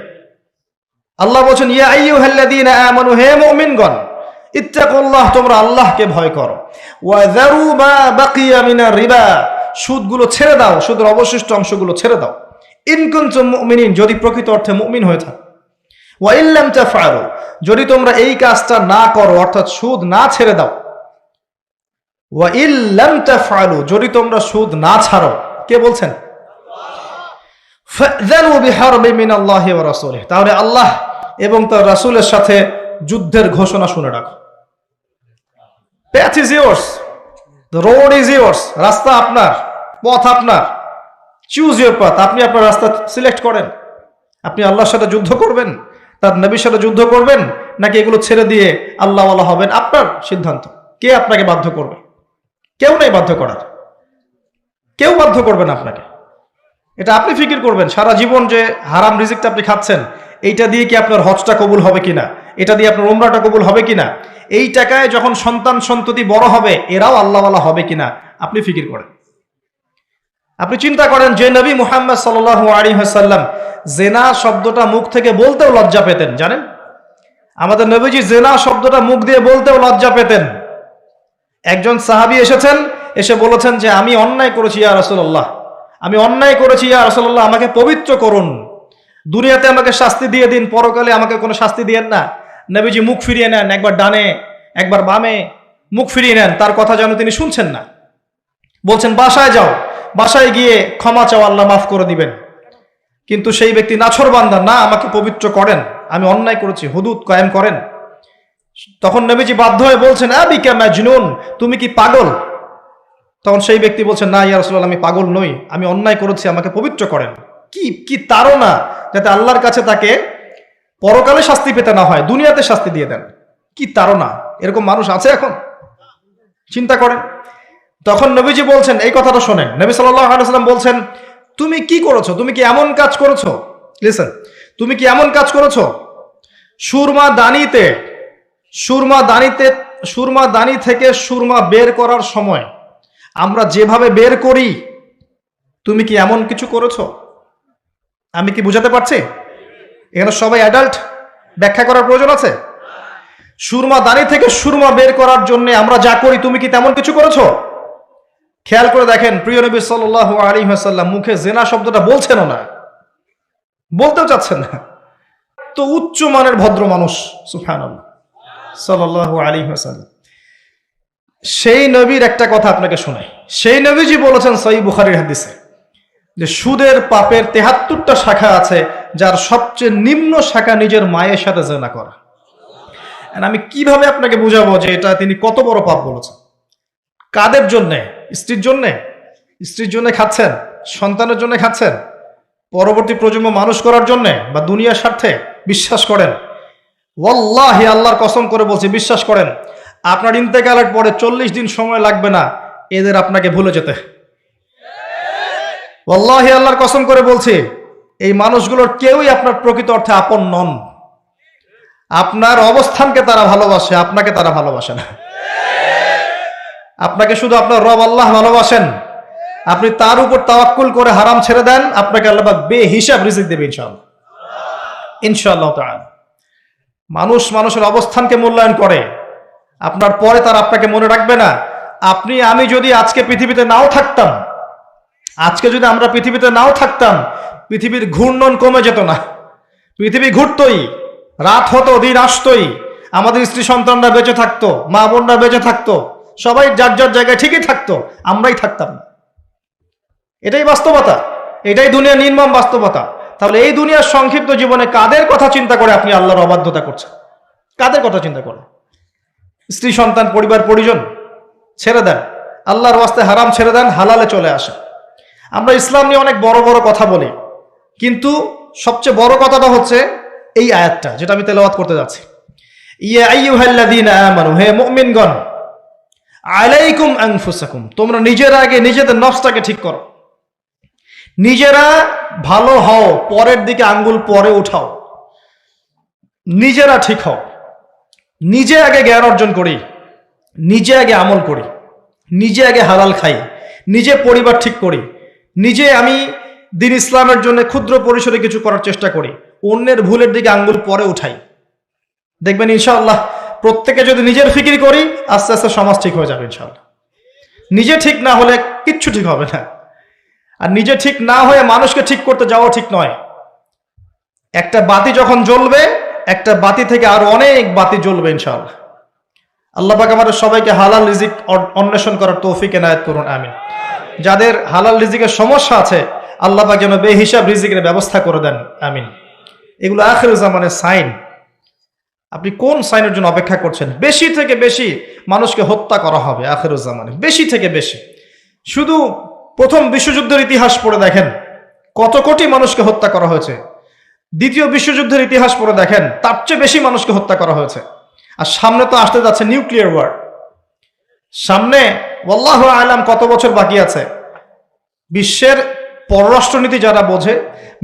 আল্লাহ বলেন, ইয়া আইয়ুহাল্লাযীনা আমানু, হে মুমিনগণ, ইত্তাকুল্লাহ, তোমরা আল্লাহকে ভয় করো, ওয়া যারু মা বাকিয়া মিনার রিবা, সুদগুলো ছেড়ে দাও, সুদের অবশিষ্ট অংশগুলো ছেড়ে দাও। ইন কুনতুম মুমিনিন, যদি প্রকৃত অর্থে মুমিন হয়ে থাকো। ওয়া ইল্লাম তাফআলু, যদি তোমরা এই কাজটা না করো, অর্থাৎ সুদ না ছেড়ে দাও। ওয়া ইল্লাম তাফআলু, যদি তোমরা সুদ না ছাড়ো। কে বলছেন? ফাযানু বিহারবিন মিনাল্লাহি ওয়া রাসূলিহি, তাহলে আল্লাহ এবং তার রাসূলের সাথে যুদ্ধের ঘোষণা শুনে রাখো। Path is yours, the road is yours, রাস্তা আপনার, পথ আপনার। চুজ ইউর পাথ, আপনি আপনার রাস্তা সিলেক্ট করেন। আপনি আল্লাহর সাথে যুদ্ধ করবেন, তার নবীর সাথে যুদ্ধ করবেন, নাকি এগুলো ছেড়ে দিয়ে আল্লাহওয়ালা হবেন? আপনার সিদ্ধান্ত। কে আপনাকে বাধ্য করবে? কেউ নেই বাধ্য করার, কেউ বাধ্য করবে না আপনাকে। এটা আপনি ফিকির করবেন সারা জীবন যে হারাম রিজিকটা আপনি খাচ্ছেন, এইটা দিয়ে কি আপনার হজটা কবুল হবে কিনা, এটা দিয়ে আপনার উমরাটা কবুল হবে কিনা, এই টাকায় যখন সন্তান সন্ততি বড় হবে এরাও আল্লাহওয়ালা হবে কিনা, আপনি ফিকির করেন। আপনি চিন্তা করেন যে নবী মুহাম্মদ সাল্লাল্লাহু আলাইহি ওয়াসাল্লাম জেনা শব্দটা মুখ থেকে বলতেও লজ্জা পেতেন, জানেন? আমাদের নবীজি জেনা শব্দটা মুখ দিয়ে বলতেও লজ্জা পেতেন। একজন সাহাবী এসেছেন, এসে বলেছেন যে আমি অন্যায় করেছি ইয়া রাসূলুল্লাহ, আমি অন্যায় করেছি ইয়া রাসূলুল্লাহ, আমাকে পবিত্র করুন, দুনিয়াতে আমাকে শাস্তি দিয়ে দিন, পরকালে আমাকে কোনো শাস্তি দিয়েন না। নবীজি মুখ ফিরিয়ে নেন, একবার ডানে একবার বামে মুখ ফিরিয়ে নেন, তার কথা যেন তিনি শুনছেন না। বলছেন বাসায় যাও, বাসায় গিয়ে ক্ষমা চাও, আল্লাহ মাফ করে দিবেন। কিন্তু সেই ব্যক্তি নাছরবান্দা, না আমাকে পবিত্র করেন, আমি অন্যায় করেছি, হুদুদ কায়েম করেন। তখন নবীজি বাধ্য হয়ে বলছেন, আবিকা মাজনুন, তুমি কি পাগল? তখন সেই ব্যক্তি বলছেন, না ইয়া রাসূলুল্লাহ, আমি পাগল নই, আমি অন্যায় করেছি, আমাকে পবিত্র করেন। কি তাড়না, যাতে আল্লাহর কাছে তাকে পরকালে শাস্তি পেতে না হয়, দুনিয়াতে শাস্তি দিয়ে দেন। কি তাড়না! এরকম মানুষ আছে এখন? চিন্তা করেন। তখন নবীজি বলছেন, এই কথাটা শোনেন, নবী সাল্লাল্লাহু আলাইহি ওয়াসাল্লাম বলছেন, তুমি কি করেছো? তুমি কি এমন কাজ করেছো? লিসেন, তুমি কি এমন কাজ করেছো? সুরমা দানি থেকে সুরমা বের করার সময় আমরা যেভাবে বের করি, তুমি কি এমন কিছু করেছো? আমি কি বুঝাতে পারছি? এখানে সবাই অ্যাডাল্ট, ব্যাখ্যা করার প্রয়োজন আছে? সুরমা দানি থেকে সুরমা বের করার জন্য আমরা যা করি, তুমি কি তেমন কিছু করেছো? খেয়াল করে দেখেন, প্রিয় নবী সাল্লাল্লাহু আলাইহি ওয়াসাল্লাম মুখে জেনা শব্দটা বলছেনও না, বলতেও চাচ্ছেন না। তো উচ্চ মানের ভদ্র মানুষ সুবহানাল্লাহ সাল্লাল্লাহু আলাইহি ওয়াসাল্লাম। সেই নবীর একটা কথা আপনাকে শোনাই। সেই নবীজি বলেছেন সহিহ বুখারীর হাদিসে যে সুদের পাপের ৭৩টা শাখা আছে, যার সবচেয়ে নিম্ন শাখা নিজের মায়ের সাথে জেনা করা। আমি কিভাবে আপনাকে বুঝাবো যে এটা তিনি কত বড় পাপ বলেছেন? কাদের জন্যে? স্ত্রীর জন্যে? স্ত্রীর জন্য খাচ্ছেন, সন্তানের জন্য খাচ্ছেন, পরবর্তী প্রজন্ম মানুষ করার জন্যে, বা দুনিয়ার স্বার্থে? বিশ্বাস করেন, ওয়াল্লাহি আল্লাহর কসম করে বলছি, বিশ্বাস করেন, আপনার ইন্তেকালের পরে 40 দিন সময় লাগবে না এদের আপনাকে ভুলে যেতে। ওয়াল্লাহি আল্লাহর কসম করে বলছি, এই মানুষগুলোর কেউই আপনার প্রকৃত অর্থে আপন নন। আপনার অবস্থানকে তারা ভালোবাসে, আপনাকে তারা ভালোবাসে না। আপনাকে শুধু আপনার রব আল্লাহ ভালোবাসেন। আপনি তার উপর তাওয়াক্কুল করে হারাম ছেড়ে দেন, আপনাকে আল্লাহ পাক বেহিসাব রিজিক দেবে ইনশাআল্লাহ, ইনশাআল্লাহ তাআলা। মানুষ মানুষের অবস্থানকে মূল্যায়ন করে, আপনার পরে তার আপনাকে মনে রাখবে না। আপনি আমি যদি আজকে পৃথিবীতে নাও থাকতাম, আজকে যদি আমরা পৃথিবীতে নাও থাকতাম, পৃথিবীর ঘূর্ণন কমে যেত না, পৃথিবী ঘুরতই, রাত হতো, দিন আসতই, আমাদের স্ত্রী সন্তানরা বেঁচে থাকতো, মা বোনরা বেঁচে থাকতো, সবাই যার যার জায়গায় ঠিকই থাকতো, আমরাই থাকতাম না। এটাই বাস্তবতা, এটাই দুনিয়ার নির্মম বাস্তবতা। তাহলে এই দুনিয়ার সংক্ষিপ্ত জীবনে কাদের কথা চিন্তা করে আপনি আল্লাহর অবাধ্যতা করছেন? কাদের কথা চিন্তা করে? স্ত্রী সন্তান পরিবার পরিজন ছেড়ে দেন, আল্লাহর ওয়াস্তে হারাম ছেড়ে দেন, হালালে চলে আসে। আমরা ইসলাম নিয়ে অনেক বড় বড় কথা বলি, কিন্তু সবচেয়ে বড় কথাটা হচ্ছে এই আয়াতটা যেটা আমি তেলাওয়াত করতে যাচ্ছি। ইয়া আইয়ুহাল্লাযীনা আমানু, হে মুমিনগণ, আলাইকুম আনফুসাকুম, তোমরা নিজেরা আগে নিজেদের নফসটাকে ঠিক করো, নিজেরা ভালো হও, পরের দিকে আঙ্গুল পরে উঠাও, নিজেরা ঠিক হও। নিজে আগে জ্ঞান অর্জন করি, নিজে আগে আমল করি, নিজে আগে হালাল খাই, নিজে পরিবার ঠিক করি, নিজে আমি দ্বীন ইসলামের জন্য ক্ষুদ্র পরিসরে কিছু করার চেষ্টা করি, অন্যের ভুলের দিকে আঙ্গুল পরে উঠাই। দেখবেন ইনশাআল্লাহ প্রত্যেকে যদি নিজের ফিকির করি, আস্তে আস্তে সমাজ ঠিক হয়ে যাবে ইনশাআল্লাহ। নিজে ঠিক না হলে কিচ্ছু ঠিক হবে না। আর নিজে ঠিক না হয়ে মানুষকে ঠিক করতে যাওয়া ঠিক নয়। একটা বাতি যখন জ্বলবে, একটা বাতি থেকে আরো অনেক বাতি জ্বলবে ইনশাআল্লাহ। আল্লাহ পাক আমাদের সবাইকে হালাল রিজিক অন্বেষণ করার তৌফিক এনায়েত করুন, আমিন। যাদের হালাল রিজিকের সমস্যা আছে, আল্লাহ পাক যেন বেহিসাব রিজিকের ব্যবস্থা করে দেন, আমিন। এগুলো আখির জামানের সাইন। আপনি কোন সাইনের জন্য অপেক্ষা করছেন? বেশি থেকে বেশি মানুষকে হত্যা করা হবে আখির জামানে, বেশি থেকে বেশি। শুধু প্রথম বিশ্বযুদ্ধের ইতিহাস পড়ে দেখেন, কত কোটি মানুষকে হত্যা করা হয়েছে। দ্বিতীয় বিশ্বযুদ্ধের ইতিহাস পড়ে দেখেন, তার চেয়ে বেশি মানুষকে হত্যা করা হয়েছে। আর সামনে তো আসতে যাচ্ছে নিউক্লিয়ার ওয়ার। সামনে আল্লাহু আলাম কত বছর বাকি আছে। বিশ্বের পররাষ্ট্রনীতি যারা বোঝে,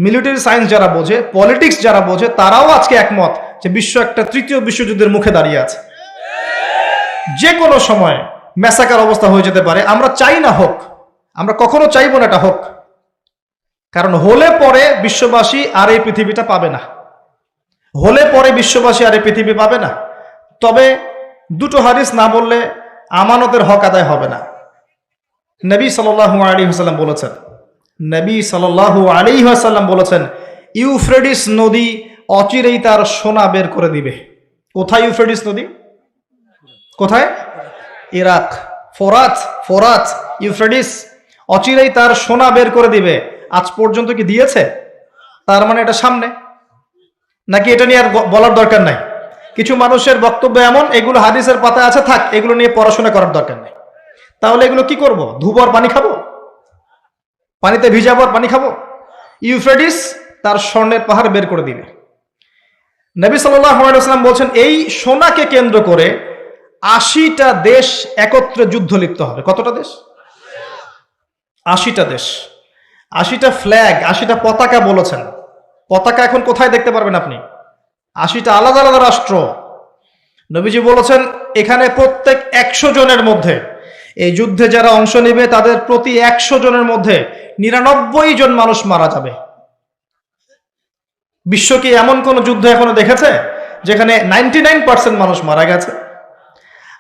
মিলিটারি সায়েন্স যারা বোঝে, পলিটিক্স যারা বোঝে, তারাও আজকে একমত যে বিশ্ব একটা তৃতীয় বিশ্বযুদ্ধের মুখে দাঁড়িয়ে আছে। যে কোনো সময় ম্যাসাকার অবস্থা হয়ে যেতে পারে। আমরা চাই না হোক, আমরা কখনো চাইবো না এটা হোক, কারণ হলে পরে বিশ্ববাসী আর এই পৃথিবীটা পাবে না, হলে পরে বিশ্ববাসী আর এই পৃথিবী পাবে না। তবে দুটো হাদিস না বললে আমানতের হক আদায় হবে না। নবী সাল্লাল্লাহু আলাইহি ওয়াসাল্লাম বলেছেন, নবী সাল্লাল্লাহু আলাইহি ওয়াসাল্লাম বলেছেন, ইউফ্রেটিস নদী অচিরেই তার সোনা বের করে দিবে। কোথায় ইউফ্রেটিস নদী? কোথায়? ইরাক। ফোরাত, ফোরাত, ইউফ্রেটিস অচিরেই তার সোনা বের করে দিবে। আজ পর্যন্ত কি দিয়েছে? তার মানে এটা সামনে, নাকি এটা নিয়ে আর বলার দরকার নাই? কিছু মানুষের বক্তব্য এমন, এগুলো হাদিসের পাতায় আছে, থাক, এগুলো নিয়ে পড়াশোনা করার দরকার নেই। তাহলে এগুলো কি করব? ধুবর পানি খাবো? পানিতে ভিজাবর পানি খাবো? ইউফ্রেটিস তার স্বর্ণের পাহাড় বের করে দিবে। নবী সাল্লাল্লাহু আলাইহি ওয়াসাল্লাম বলছেন, এই সোনাকে কেন্দ্র করে 80টা দেশ একত্রে যুদ্ধ লিপ্ত হবে। কতটা দেশ? 80টা দেশ, 80টা ফ্ল্যাগ, 80টা পতাকা বলেছেন। পতাকা এখন কোথায় দেখতে পারবেন আপনি? 80টা আলাদা আলাদা রাষ্ট্র। নবীজি বলেছেন, এখানে প্রত্যেক 100 জনের মধ্যে, এই যুদ্ধে যারা অংশ নেবে তাদের প্রতি 100 জনের মধ্যে 99 জন মানুষ মারা যাবে। বিশ্ব কি এমন কোন যুদ্ধ এখনো দেখেছে যেখানে 99% মানুষ মারা গেছে?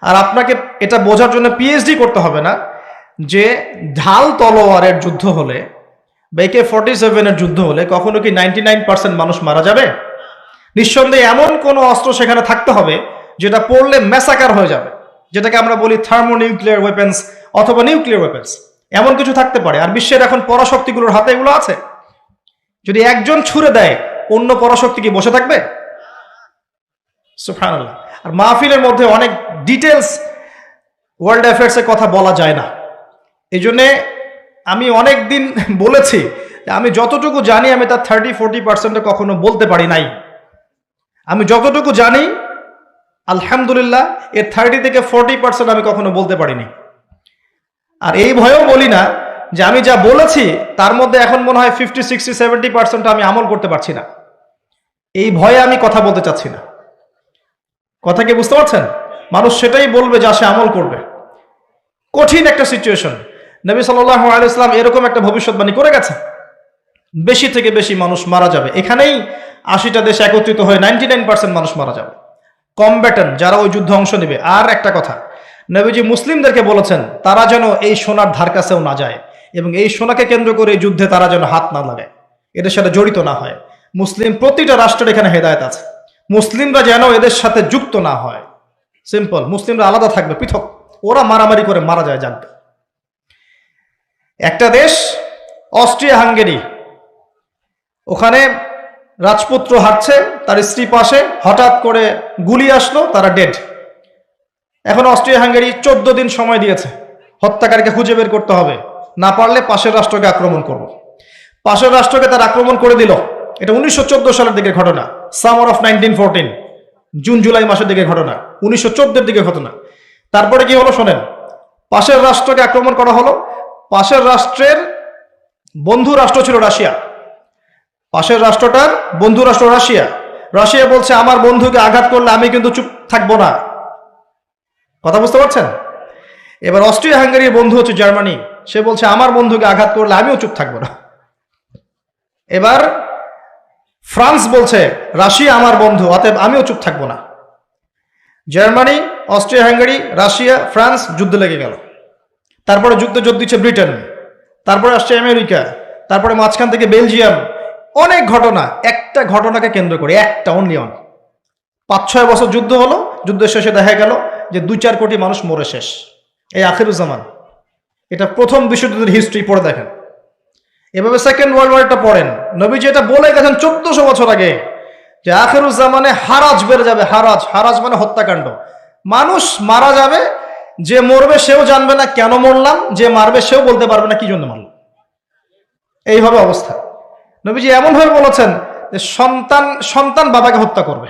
আর আপনাকে এটা বোঝার জন্য পিএইচডি করতে হবে না। যে ঢাল তলোয়ারের যুদ্ধ হলে বা AK-47 এর যুদ্ধ হলে কখনো কি 99% মানুষ মারা যাবে? নিঃসন্দেহে এমন কোনো অস্ত্র সেখানে থাকতে হবে যেটা পড়লে ম্যাসাকার হয়ে যাবে, যেটাকে আমরা বলি থার্মোনিউক্লিয়ার ওয়েপেন্স অথবা নিউক্লিয়ার ওয়েপেন্স। এমন কিছু থাকতে পারে। আর বিশ্বের এখন পরাশক্তিগুলোর হাতে এগুলো আছে। যদি একজন ছুড়ে দেয়, অন্য পরাশক্তি কি বসে থাকবে? সুবহানাল্লাহ। আর মাহফিলের মধ্যে অনেক ডিটেলস ওয়ার্ল্ড অ্যাফেয়ার্সের কথা বলা যায় না। এই জন্যে আমি অনেক দিন বলেছি যে আমি যতটুকু জানি আমি তার 30-40% কখনো বলতে পারি নাই। আমি যতটুকু জানি আলহামদুলিল্লাহ এর 30 থেকে 40% আমি কখনো বলতে পারিনি। আর এই ভয়েও বলি না যে আমি যা বলেছি তার মধ্যে এখন মনে হয় 50-60-70% আমি আমল করতে পারছি না। এই ভয়ে আমি কথা বলতে চাচ্ছি না। কথা কি বুঝতে পারছেন? মানুষ সেটাই বলবে যা সে আমল করবে। কঠিন একটা সিচুয়েশন। নবী সাল্লাল্লাহু আলাইহি ওয়াসাল্লাম এরকম একটা ভবিষ্যৎবাণী করে গেছে, বেশি থেকে বেশি মানুষ মারা যাবে। এখানেই 80টা দেশ একত্রিত হয়ে 99% মানুষ মারা যাবে, কমব্যাটেন্ট যারা ওই যুদ্ধে অংশ নেবে। আর একটা কথা, নবীজি মুসলিমদেরকে বলেছেন তারা যেন এই সোনার ধার কাছেও না যায় এবং এই সোনাকে কেন্দ্র করে এই যুদ্ধে তারা যেন হাত না লাগায়, এদের সাথে জড়িত না হয়। মুসলিম প্রতিটা রাষ্ট্রের এখানে হেদায়েত আছে। মুসলিমরা যেন এদের সাথে যুক্ত না হয়। সিম্পল, মুসলিমরা আলাদা থাকবে, পৃথক। ওরা মারামারি করে মারা যায়, জানবে। একটা দেশ অস্ট্রিয়া হাঙ্গেরি, ওখানে রাজপুত্র হাঁটছে, তার স্ত্রী পাশে, হঠাৎ করে গুলি আসলো, তারা ডেড। এখন অস্ট্রিয়া হাঙ্গেরি 14 দিন সময় দিয়েছে, হত্যাকারীকে খুঁজে বের করতে হবে, না পারলে পাশের রাষ্ট্রকে আক্রমণ করব। পাশের রাষ্ট্রকে তার আক্রমণ করে দিল। এটা 1914 সালের দিকের ঘটনা, সামার অফ 1914, জুন জুলাই মাসের দিকে ঘটনা, 1914 দিকে ঘটনা। তারপরে কি হলো শোনেন, পাশের রাষ্ট্রকে আক্রমণ করা হলো। পাশের রাষ্ট্রের বন্ধু রাষ্ট্র ছিল রাশিয়া। পাশের রাষ্ট্রটার বন্ধু রাষ্ট্র রাশিয়া। রাশিয়া বলছে আমার বন্ধুকে আঘাত করলে আমি কিন্তু চুপ থাকবো না। কথা বুঝতে পারছেন? এবার অস্ট্রিয়া হাঙ্গেরির বন্ধু হচ্ছে জার্মানি, সে বলছে আমার বন্ধুকে আঘাত করলে আমিও চুপ থাকবো না। এবার ফ্রান্স বলছে রাশিয়া আমার বন্ধু, অতএব আমিও চুপ থাকবো না। Germany, Austria Hungary, Russia, France যুদ্ধ লেগে গেল। তারপরে যুদ্ধ যোগ দিচ্ছে ব্রিটেন, তারপরে আসছে আমেরিকা, তারপরে মাঝখান থেকে বেলজিয়াম। অনেক ঘটনা, একটা ঘটনাকে কেন্দ্র করে, একটা অনলি ওয়ান। 5-6 বছর যুদ্ধ হলো, যুদ্ধের শেষে দেখা গেল যে 2-4 কোটি মানুষ মরে শেষ। এই আখিরুজ্জামান, এটা প্রথম বিশ্বযুদ্ধের হিস্ট্রি পড়ে দেখেন। এভাবে সেকেন্ড ওয়ার্ল্ড ওয়ারটা পড়েন। নবীজি এটা বলে গেছেন 1400 বছর আগে যে আখিরুজ্জামানে হারাজ বেড়ে যাবে। হারাজ, হারাজ মানে হত্যাকাণ্ড। মানুষ মারা যাবে, যে মরবে সেও জানবে না কেন মরলাম, যে মারবে সেও বলতে পারবে না কি জন্য মারলাম। এইভাবে অবস্থা। নবীজি এমন ভাবে বলেছেন যে সন্তান বাবাকে হত্যা করবে,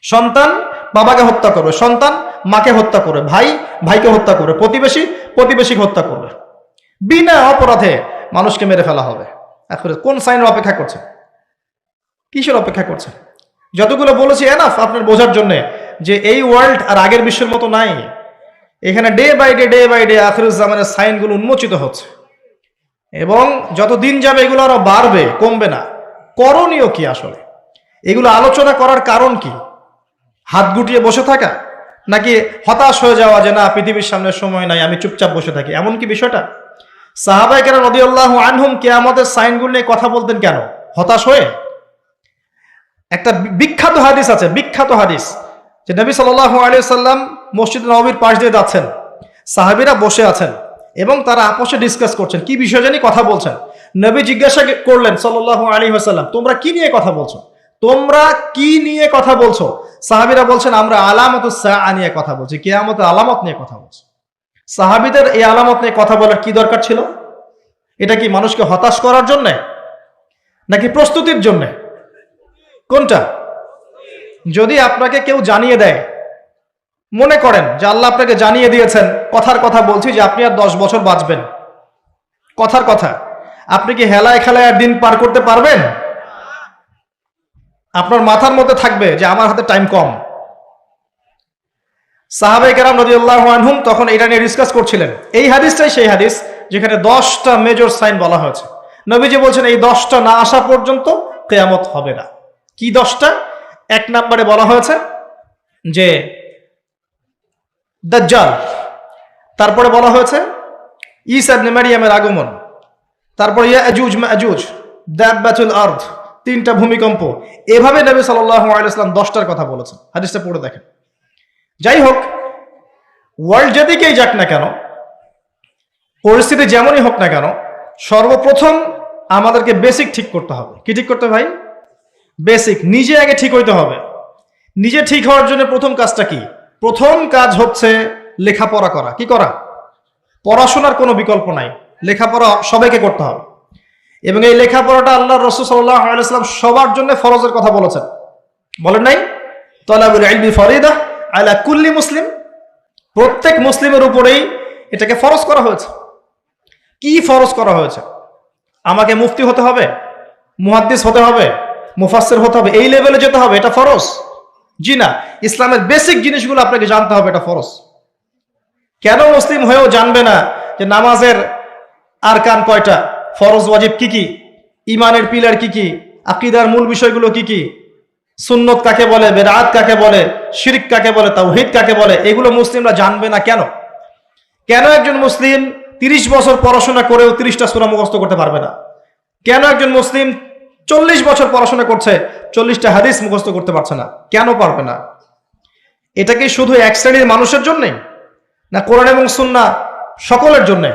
সন্তান বাবাকে হত্যা করবে, সন্তান মাকে হত্যা করবে, ভাই ভাইকে হত্যা করবে, প্রতিবেশীকে হত্যা করবে। বিনা অপরাধে মানুষকে মেরে ফেলা হবে। এখন কোন সাইনের অপেক্ষা করছে? কিসের অপেক্ষা করছে? যতগুলো বলেছি এনাফ আপনার বোঝার জন্য যে এই ওয়ার্ল্ড আর আগের বিশ্বের মতো নাই। এখানে ডে বাই ডে আখিরুজ্জামানের সাইনগুলো উন্মোচিত হচ্ছে এবং যত দিন যাবে এগুলো আরো বাড়বে, কমবে না। করণীয় কি আসলে? এগুলো আলোচনা করার কারণ কি? হাত গুটিয়ে বসে থাকা, নাকি হতাশ হয়ে যাওয়া যে না পৃথিবীর সামনে সময় নাই, আমি চুপচাপ বসে থাকি, এমন কি বিষয়টা? সাহাবায়ে কেরাম রাদিয়াল্লাহু আনহুম কিয়ামতের সাইনগুলো নিয়ে কথা বলতেন কেন? হতাশ হয়ে? একটা বিখ্যাত হাদিস আছে, বিখ্যাত হাদিস, যে নবী সাল্লাল্লাহু আলাইহি ওয়াসাল্লাম মসজিদ নববীর পাশ দিয়ে যাচ্ছেন, সাহাবীরা বসে আছেন এবং তারা আপোষে ডিসকাস করছেন, কি বিষয় জানি কথা বলছেন। নবী জিজ্ঞাসা করলেন সাল্লাল্লাহু আলাইহি ওয়াসাল্লাম, তোমরা কি নিয়ে কথা বলছো? তোমরা কি নিয়ে কথা বলছো? সাহাবীরা বলছেন আমরা আলামাতুস সাআ নিয়ে কথা বলছি, কিয়ামতের আলামত নিয়ে কথা বলছি। সাহাবীদের এই আলামত নিয়ে কথা বলার কি দরকার ছিল? এটা কি মানুষকে হতাশ করার জন্য নাকি প্রস্তুতির জন্য? কোনটা? যদি আপনাকে কেউ জানিয়ে দেয়, মনে করেন যে আল্লাহ আপনাকে জানিয়ে দিয়েছেন, কথার কথা বলছি যে আপনি আর 10 বছর বাঁচবেন, কথার কথা, আপনি কি হেলায় খেলায় আর দিন পার করতে পারবেন? আপনার মাথার মধ্যে থাকবে যে আমার হাতে টাইম কম। সাহাবায়ে কেরাম রাদিয়াল্লাহু আনহুম তখন এটা নিয়ে ডিসকাস করছিলেন। এই হাদিসটাই সেই হাদিস যেখানে 10টা মেজর সাইন বলা হয়েছে। নবীজি বলছেন এই 10টা না আসা পর্যন্ত কিয়ামত হবে না। কি 10টা? 1 নম্বরে বলা হয়েছে যে দাজ্জাল, তারপরে বলা হয়েছে ঈসা ইবনে মারিয়ামের আগমন, তারপর ইয়াজুজ মাজুজ, দাব্বাতুল আরদ, 3টা ভূমিকম্প, এভাবে নবী সাল্লাল্লাহু আলাইহি ওয়াসাল্লাম 10টার কথা বলেছেন। হাদিসটা পড়ে দেখেন। যাই হোক, ওয়ার্ল্ড যেদিকেই যাক না কেন, পরিস্থিতি যেমনই হোক না কেন, সর্বপ্রথম আমাদেরকে বেসিক ঠিক করতে হবে। কি ঠিক করতে ভাই? বেসিক। নিজে আগে ঠিক হইতে হবে। নিজে ঠিক হওয়ার জন্য প্রথম কাজটা কি? প্রথম কাজ হচ্ছে লেখাপড়া করা। কি করা? পড়াশোনার কোনো বিকল্প নাই, লেখাপড়া সবাইকে করতে হবে। এবং এই লেখাপড়াটা আল্লাহ রাসূল সাল্লাল্লাহু আলাইহি ওয়াসাল্লাম সবার জন্য ফরজের কথা বলেছেন, বলেন নাই? তালাবুল ইলমি ফরিদা আলা কুল্লি মুসলিম, প্রত্যেক মুসলিমের উপরেই এটাকে ফরজ করা হয়েছে। কি ফরজ করা হয়েছে? আমাকে মুফতি হতে হবে, মুহাদ্দিস হতে হবে, মুফাসসির হতে হবে, এই লেভেলে যেতে হবে, এটা ফরজ? জি না। ইসলামের বেসিক জিনিসগুলো আপনাকে জানতে হবে, এটা ফরজ। কেন মুসলিম হয়েও জানবে না যে নামাজের আরকান কয়টা, ফরজ ওয়াজিব কি কি, ইমানের পিলার কি কি, আকীদার মূল বিষয়গুলো কি কি, সুন্নত কাকে বলে, বেদাত কাকে বলে, শিরক কাকে বলে, তাওহীদ কাকে বলে, এগুলো মুসলিমরা জানবে না কেন? কেন একজন মুসলিম 30 বছর পড়াশোনা করেও 30টা সূরা মুখস্থ করতে পারবে না? কেন একজন মুসলিম 40 বছর পড়াশোনা করছে 40টা হাদিস মুখস্থ করতে পারছে না? কেন পারবে না? এটা কি শুধু এক শ্রেণীর মানুষের জন্যে, না কোরআন এবং সুন্নাহ সকলের জন্যে?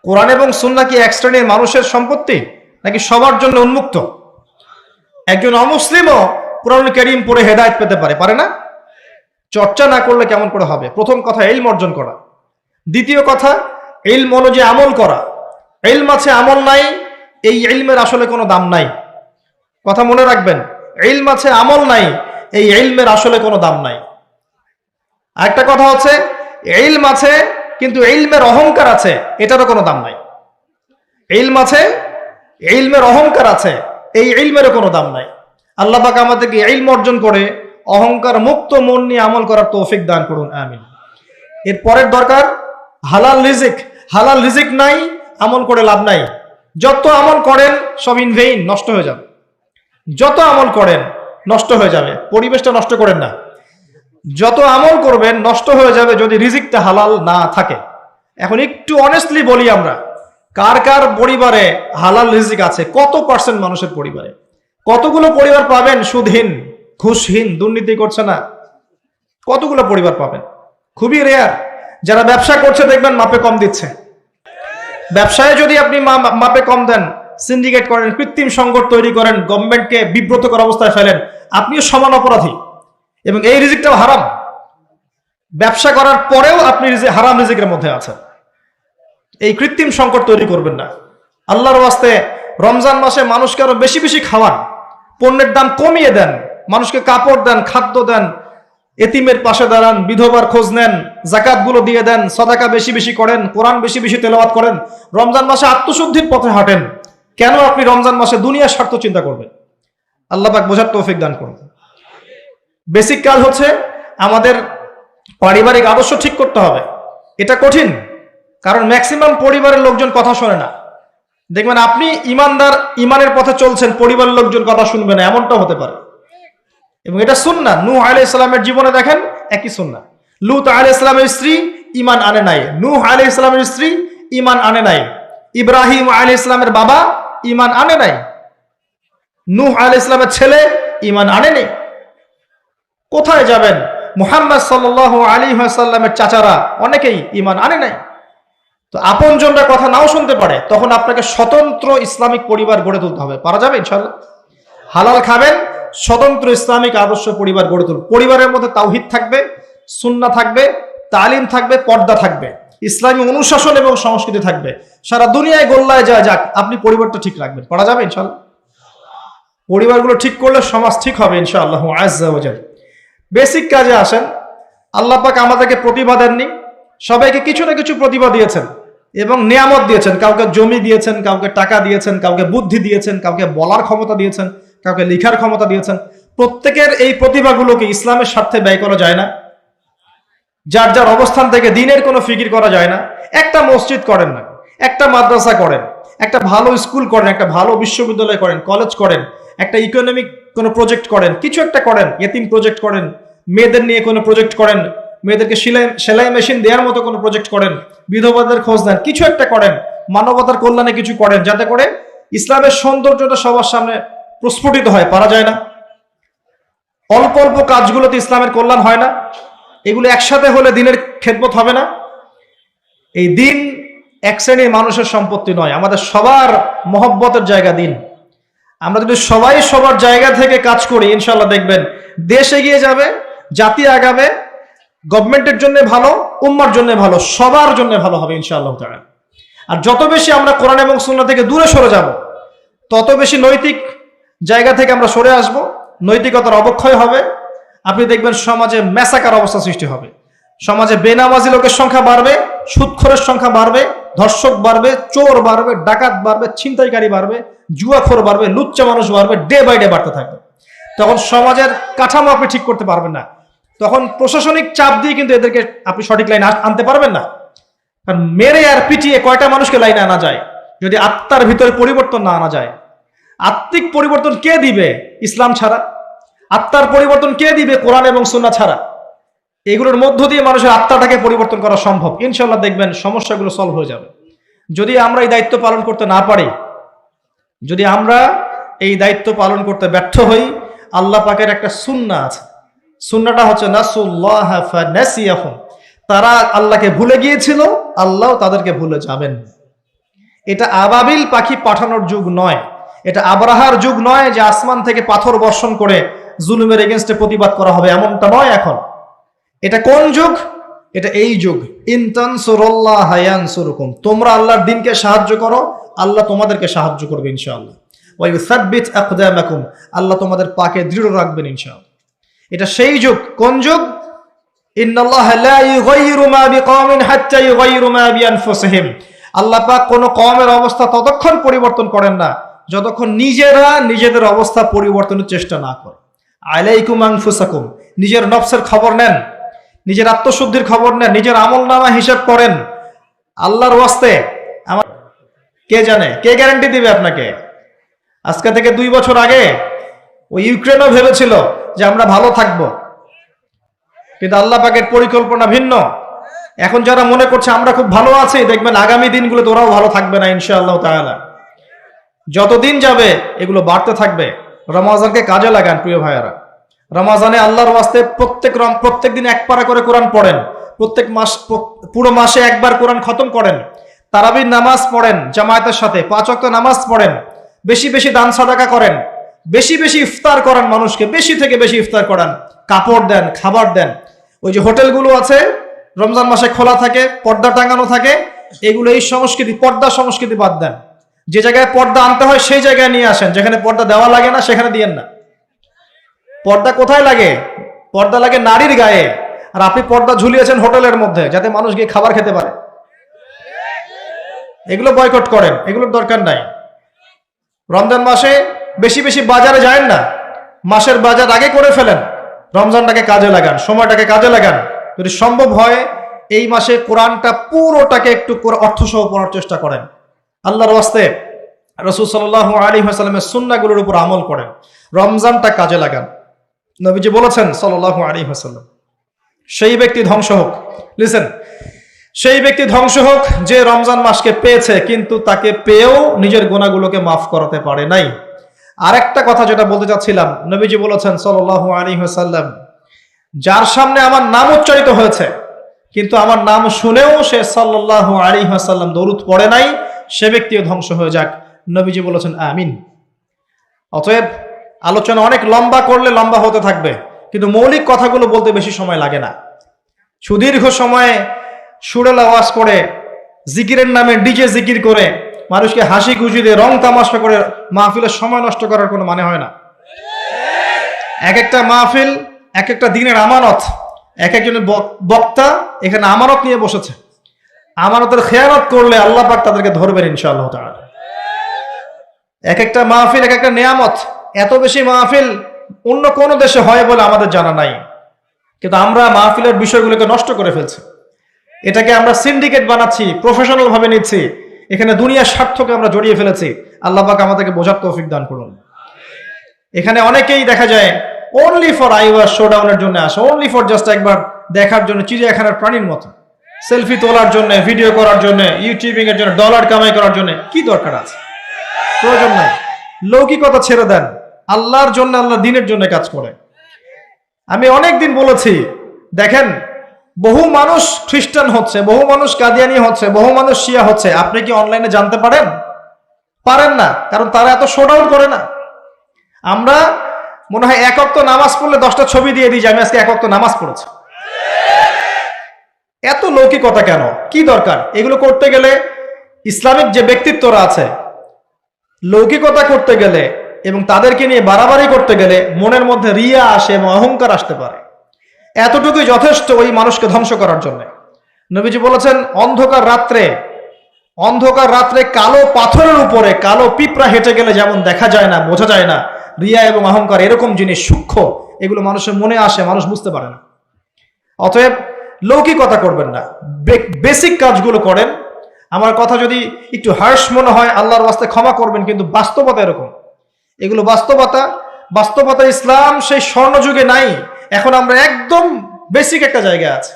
কোরআন এবং সুন্নাহ কি এক শ্রেণীর মানুষের সম্পত্তি, নাকি সবার জন্য উন্মুক্ত? একজন অমুসলিমও কোরআন কারীম পড়ে হেদায়েত পেতে পারে, পারে না? চর্চা না করলে কেমন করে হবে? প্রথম কথা ইলম অর্জন করা। দ্বিতীয় কথা ইলম অনুযায়ী আমল করা। ইলম আছে আমল নাই, এই ইলমের আসলে কোনো দাম নাই। কথা মনে রাখবেন, ইলম আছে আমল নাই, এই ইলমের আসলে কোনো দাম নাই। আরেকটা কথা হচ্ছে ইলম আছে কিন্তু ইলমের অহংকার আছে, এটারও কোনো দাম নাই। ইলম আছে, ইলমের অহংকার আছে, এই ইলমেরও কোনো দাম নাই। আল্লাহ পাক আমাদেরকে ইলম অর্জন করে অহংকার মুক্ত মন নিয়ে আমল করার তৌফিক দান করুন, আমিন। এর পরের দরকার হালাল রিজিক। হালাল রিজিক নাই, আমল করে লাভ নাই। যত আমল করেন সব ইন ভেইন, নষ্ট হয়ে যাবে। যত আমল করেন নষ্ট হয়ে যাবে, পরিবেশটা নষ্ট করেন না। যত আমল করবেন নষ্ট হয়ে যাবে যদি রিজিকটা হালাল না থাকে। এখন একটু অনেস্টলি বলি, আমরা কার কার পরিবারে হালাল রিজিক আছে? কত পার্সেন্ট মানুষের পরিবারে? কতগুলো পরিবার পাবেন সুদহীন, ঘুষহীন, দুর্নীতি করছে না? কতগুলো পরিবার পাবেন? খুবই রেয়ার। যারা ব্যবসা করছে দেখবেন মাপে কম দিচ্ছে। ব্যবসায় যদি আপনি মাপে কম দেন, সিন্ডিকেট করেন, কৃত্রিম সংকট তৈরি করেন, গভর্নমেন্টকে বিব্রতকর অবস্থায় ফেলেন, আপনিও সমান অপরাধী এবং এই রিজিকটাও হারাম। ব্যবসা করার পরেও আপনি হারাম রিজিকের মধ্যে আছেন। এই কৃত্রিম সংকট তৈরি করবেন না। আল্লাহর ওয়াস্তে রমজান মাসে মানুষকে আরো বেশি বেশি খাওয়ান, পণ্যের দাম কমিয়ে দেন, মানুষকে কাপড় দেন, খাদ্য দেন, এতিমের পাশে দাঁড়ান, বিধবার খোঁজ নেন, যাকাত গুলো দিয়ে দেন, সাদাকা বেশি বেশি করেন, কোরআন বেশি বেশি তেলাওয়াত করেন। রমজান মাসে আত্মশুদ্ধির পথে হাঁটেন। কেন আপনি রমজান মাসে দুনিয়ার স্বার্থ চিন্তা করবেন? আল্লাহ পাক বোঝার তৌফিক দান করুন। বেসিক কাজ হচ্ছে আমাদের পারিবারিক আদর্শ ঠিক করতে হবে। এটা কঠিন, কারণ ম্যাক্সিমাম পরিবারের লোকজন কথা শোনে না। দেখবেন আপনি ইমানদার, ইমানের পথে চলছেন, পরিবারের লোকজন কথা শুনবে না, এমনটাও হতে পারে। এবং এটা সুন্নাহ। নূহ আলাইহিস সালামের জীবনে দেখেন একই সুন্নাহ। লূত আলাইহিস সালামের স্ত্রী ঈমান আনে নাই, নূহ আলাইহিস সালামের স্ত্রী ঈমান আনে নাই, ইব্রাহিম আলাইহিস সালামের বাবা ঈমান আনে নাই, নূহ আলাইহিস সালামের ছেলে ঈমান আনেনি। কোথায় যাবেন? মুহাম্মদ সাল্লাল্লাহু আলাইহি ওয়াসাল্লামের চাচারা অনেকেই ঈমান আনে নাই। তো আপনজনরা কথা নাও শুনতে পারে, তখন আপনাকে স্বতন্ত্র ইসলামিক পরিবার গড়ে তুলতে হবে। পারা যাবে ইনশাআল্লাহ? হালাল খাবেন, স্বতন্ত্র ইসলামিক আদর্শ পরিবার গড়ে তুলুন। পরিবারের মধ্যে তাওহীদ থাকবে, সুন্নাহ থাকবে, তালিম থাকবে, পর্দা থাকবে, ইসলামী অনুশাসন এবং সংস্কৃতি থাকবে। সারা দুনিয়ায় গোল্লায় যা যাক, আপনি পরিবারটা ঠিক রাখবেন। পারা যাবে ইনশাআল্লাহ? পরিবারগুলো ঠিক করলে সমাজ ঠিক হবে ইনশাআল্লাহ আজ্জা ওয়া জাল। বেসিক কাজে আসেন। আল্লাহ পাক আমাদেরকে প্রতিভা দেননি, সবাইকে কিছু না কিছু প্রতিভা দিয়েছেন এবং নিয়ামত দিয়েছেন। কাউকে জমি দিয়েছেন, কাউকে টাকা দিয়েছেন, কাউকে বুদ্ধি দিয়েছেন, কাউকে বলার ক্ষমতা দিয়েছেন, কাউকে লেখার ক্ষমতা দিয়েছেন। প্রত্যেকের এই প্রতিভাগুলোকে ইসলামের স্বার্থে ব্যয় করা যায় না? যার যার অবস্থান থেকে দিনের কোনো ফিকির করা যায় না? একটা মসজিদ করেন না, একটা মাদ্রাসা করেন, একটা ভালো স্কুল করেন, একটা ভালো বিশ্ববিদ্যালয় করেন, কলেজ করেন, একটা ইকোনমিক কোনো প্রজেক্ট করেন, কিছু একটা করেন, ইতিম প্রজেক্ট করেন, মেয়েদের নিয়ে কোনো প্রজেক্ট করেন, মেয়েদেরকে সেলাই মেশিন দেওয়ার মতো কোনো প্রজেক্ট করেন, বিধবাদের খোঁজ নেন, কিছু একটা করেন, মানবতার কল্যাণে কিছু করেন, যাতে করে ইসলামের সৌন্দর্যটা সবার সামনে প্রস্ফুটিত হয়। পারা যায় না? অল্প অল্প কাজগুলোতে ইসলামের কল্যাণ হয় না? এগুলো একসাথে হলে দিনের খেদমত হবে না? এই দিন এক শ্রেণীর মানুষের সম্পত্তি নয়, আমাদের সবার মহব্বতের জায়গা দিন। আমরা যদি সবাই সবার জায়গা থেকে কাজ করি, ইনশাল্লাহ দেখবেন দেশ এগিয়ে যাবে, জাতি আগাবে, গভর্নমেন্টের জন্য ভালো, উম্মার জন্য ভালো, সবার জন্য ভালো হবে ইনশাআল্লাহ তাআলা। আর যত বেশি আমরা কোরআন এবং সুন্নাহ থেকে দূরে সরে যাব, তত বেশি নৈতিক জায়গা থেকে আমরা সরে আসব, নৈতিকতার অবক্ষয় হবে। আপনি দেখবেন সমাজে ম্যাসাকার অবস্থা সৃষ্টি হবে, সমাজে বেনামাজি লোকের সংখ্যা বাড়বে, সুদখোরের সংখ্যা বাড়বে, ধর্ষক বাড়বে, চোর বাড়বে, ডাকাত বাড়বে, ছিনতাইকারী বাড়বে, জুয়াখোর বাড়বে, লুচ্চা মানুষ বাড়বে, ডে বাই ডে বাড়তে থাকবে। তখন সমাজের কাঠামো আপনি ঠিক করতে পারবেন না, তখন প্রশাসনিক চাপ দিয়ে কিন্তু এদেরকে আপনি সঠিক লাইনে আনতে পারবেন না। কারণ মেরে আর পিটিয়ে কয়টা মানুষকে লাইনে আনা যায় যদি আত্মার ভিতরে পরিবর্তন না আনা যায়? আত্মিক পরিবর্তন কে দিবে ইসলাম ছাড়া? আত্মার পরিবর্তন কে দিবে কোরআন এবং সুন্নাহ ছাড়া? এগুলোর মধ্য দিয়ে মানুষের আত্মাটাকে পরিবর্তন করা সম্ভব। ইনশাল্লাহ দেখবেন সমস্যাগুলো সলভ হয়ে যাবে। যদি আমরা এই দায়িত্ব পালন করতে না পারি, যদি আমরা এই দায়িত্ব পালন করতে ব্যর্থ হই, আল্লাহ পাকের একটা সুন্নাহ আছে, সুন্নাহটা হচ্ছে নাসুল্লাহ ফানাসিয়াহুম, তারা আল্লাহকে ভুলে গিয়েছিল, আল্লাহ তাদেরকে ভুলে যাবেন। এটা আবাবিল পাখি পাঠানোর যুগ নয়, এটা আবরাহার যুগ নয় যে আসমান থেকে পাথর বর্ষণ করে জুলুমের এগেনস্টে প্রতিবাদ করা হবে, এমনটা নয়। এখন এটা কোন যুগ? এটা এই যুগ। ইন তানসুরুল্লাহ ইয়ানসুরকুম, তোমরা আল্লাহর দ্বীনকে সাহায্য করো, আল্লাহ তোমাদেরকে সাহায্য করবে ইনশাআল্লাহ। ওয়া ইউসাব্বিত আকদামাকুম, আল্লাহ তোমাদের পাকে দৃঢ় রাখবেন ইনশাআল্লাহ। এটা সেই যুগ। কোন যুগ? ইন্নাল্লাহা লা ইউগাইয়িরু মা বিকওমিন হাত্তা ইউগাইয়িরু মা বিআনফুসিহিম, আল্লাহ পাক কোন কওমের অবস্থা ততক্ষণ পরিবর্তন করেন না যতক্ষণ নিজেরা নিজেদের অবস্থা পরিবর্তনের চেষ্টা না করে। আলাইকুম আনফুসাকুম, নিজের নফসের খবর নেন, নিজের আত্মশুদ্ধির খবর নেন, নিজের আমলনামা হিসাব করেন। আল্লাহর ওয়াস্তে আমার কে জানে, কে গ্যারান্টি দিবে আপনাকে? আজকে থেকে 2 বছর আগে ওই ইউক্রেনও ভেবেছিল যে আমরা ভালো থাকবো, কিন্তু আল্লাহ পাকের পরিকল্পনা ভিন্ন। এখন যারা মনে করছে আমরা খুব ভালো আছি, দেখবেন আগামী দিনগুলোতে ওরাও ভালো থাকবে না ইনশাআল্লাহ তাআলা। যতদিন যাবে এগুলো বাড়তে থাকবে। রমজানকে কাজে লাগান প্রিয় ভাইয়েরা। রমজানে আল্লাহর ওয়াস্তে প্রত্যেক দিন 1 পারা করে কোরআন পড়েন, প্রত্যেক মাস পুরো মাসে 1 বার কোরআন খতম করেন, তারাবির নামাজ পড়েন জামায়াতের সাথে, 5 ওয়াক্ত নামাজ পড়েন, বেশি বেশি দান সাদাকা করেন, বেশি বেশি ইফতার করান, মানুষকে বেশি থেকে বেশি ইফতার করান, কাপড় দেন, খাবার দেন। ওই যে হোটেলগুলো আছে রমজান মাসে খোলা থাকে, পর্দা টাঙানো থাকে, এগুলো এই সংস্কৃতি, পর্দা সংস্কৃতি বাদ দেন। যে জায়গায় পর্দা আনতে হয় সেই জায়গায় নিয়ে আসেন, যেখানে পর্দা দেওয়া লাগে না সেখানে দিয়েন না। পর্দা কোথায় লাগে? পর্দা লাগে নারীর গায়ে, আর আপনি পর্দা ঝুলিয়েছেন হোটেলের মধ্যে যাতে মানুষ গিয়ে খাবার খেতে পারে। এগুলো বয়কট করেন, এগুলোর দরকার নাই। রমজান মাসে বেশি বেশি বাজারে যায়েন না, মাসের বাজার আগে করে ফেলেন, রমজানটাকে কাজে লাগান, সময়টাকে কাজে লাগান। যদি সম্ভব হয় এই মাসে কোরআনটা পুরোটাকে একটু অর্থসহ পড়ার চেষ্টা করেন। আল্লাহর ওয়াস্তে রাসূল সাল্লাল্লাহু আলাইহি ওয়াসাল্লামের সুন্নাহগুলোর উপর আমল করেন, রমজানটা কাজে লাগান। নবীজি বলেছেন সাল্লাল্লাহু আলাইহি ওয়াসাল্লাম, সেই ব্যক্তি ধ্বংস হোক, লিসেন, সেই ব্যক্তি ধ্বংস হোক যে রমজান মাসকে পেয়েছে কিন্তু তাকে পেয়েও নিজের গুনাহগুলোকে মাফ করাতে পারে নাই। আরেকটা কথা যেটা বলতে চাচ্ছিলাম, নবীজি বলেছেন সাল্লাল্লাহু আলাইহি ওয়াসাল্লাম, যার সামনে আমার নাম উচ্চারিত হয়েছে কিন্তু আমার নাম শুনেও সে সাল্লাল্লাহু আলাইহি ওয়াসাল্লাম দরুদ পড়ে নাই, সে ব্যক্তিও ধ্বংস হয়ে যাক। নবীজি বলেছেন আমিন। অতএব আলোচনা অনেক লম্বা করলে লম্বা হতে থাকবে, কিন্তু মৌলিক কথাগুলো বলতে বেশি সময় লাগে না। সুদীর্ঘ সময়ে সুরেল আওয়াজ করে, জিকিরের নামে ডিজে জিকির করে, মানুষকে হাসি খুশি দিয়ে রং তামাশা করে মাহফিলের সময় নষ্ট করার কোনো মানে হয় না। এক একটা মাহফিল এক একটা দিনের আমানত, এক একজনের বক্তা এখানে আমানত নিয়ে বসেছে, আমানতের খেয়ানত করলে আল্লাহ পাক তাদেরকে ধরবেন ইনশাআল্লাহ তাআলা। এক একটা মাহফিল এক একটা নিয়ামত। এত বেশি মাহফিল অন্য কোন দেশে হয় বলে আমাদের জানা নাই, কিন্তু আমরা মাহফিলের বিষয়গুলোকে নষ্ট করে ফেলছি। এটাকে আমরা সিন্ডিকেট বানাচ্ছি, প্রফেশনাল ভাবে নিচ্ছি, এখানে দুনিয়ার স্বার্থকে আমরা জড়িয়ে ফেলেছি। আল্লাহ পাক আমাদেরকে বোঝার তৌফিক দান করুন। এখানে অনেকেই দেখা যায় অনলি ফর আইওয়ার শোডাউনের জন্য আসে, অনলি ফর জাস্ট একবার দেখার জন্য চিড়িয়াখানার প্রাণীর মতো, সেলফি তোলার জন্য, ভিডিও করার জন্য, ইউটিউবিং এর জন্য, ডলার কামাই করার জন্য কি দরকার আছে? প্রয়োজন নাই। লৌকিকতা ছেড়ে দেন, আল্লাহর জন্য, আল্লাহ দিনের জন্য কাজ করে। আমি অনেকদিন বলেছি, দেখেন বহু মানুষ খ্রিস্টান হচ্ছে, বহু মানুষ কাদিয়ানি হচ্ছে, বহু মানুষ শিয়া হচ্ছে। আপনি কি অনলাইনে জানতে পারেন? পারেন না, কারণ তারা এত শোডাউন করে না। আমরা মনে হয় এক ওয়াক্ত নামাজ পড়লে 10টা ছবি দিয়ে দিই যে আমি আজকে এক ওয়াক্ত নামাজ পড়েছি। এত লৌকিকতা কেন? কি দরকার? এগুলো করতে গেলে ইসলামিক যে ব্যক্তিত্বরা আছে, লৌকিকতা করতে গেলে এবং তাদেরকে নিয়ে বাড়াবাড়ি করতে গেলে মনের মধ্যে রিয়া আসে এবং অহংকার আসতে পারে। এতটুকুই যথেষ্ট ওই মানুষকে ধ্বংস করার জন্য। নবীজি বলেছেন, অন্ধকার রাত্রে কালো পাথরের উপরে কালো পিঁপড়া হেঁটে গেলে যেমন দেখা যায় না, বোঝা যায় না, রিয়া এবং অহংকার এরকম জিনিস সূক্ষ্ম, এগুলো মানুষের মনে আসে, মানুষ বুঝতে পারে না। অতএব লৌকিকতা করবেন না, বেসিক কাজগুলো করেন। আমার কথা যদি একটু হার্শ মনে হয়, আল্লাহর ওয়াস্তে ক্ষমা করবেন, কিন্তু বাস্তবতা এরকম। এগুলো বাস্তবতা। ইসলাম সেই স্বর্ণযুগে নাই। এখন আমরা একদম বেসিক একটা জায়গায় আছে।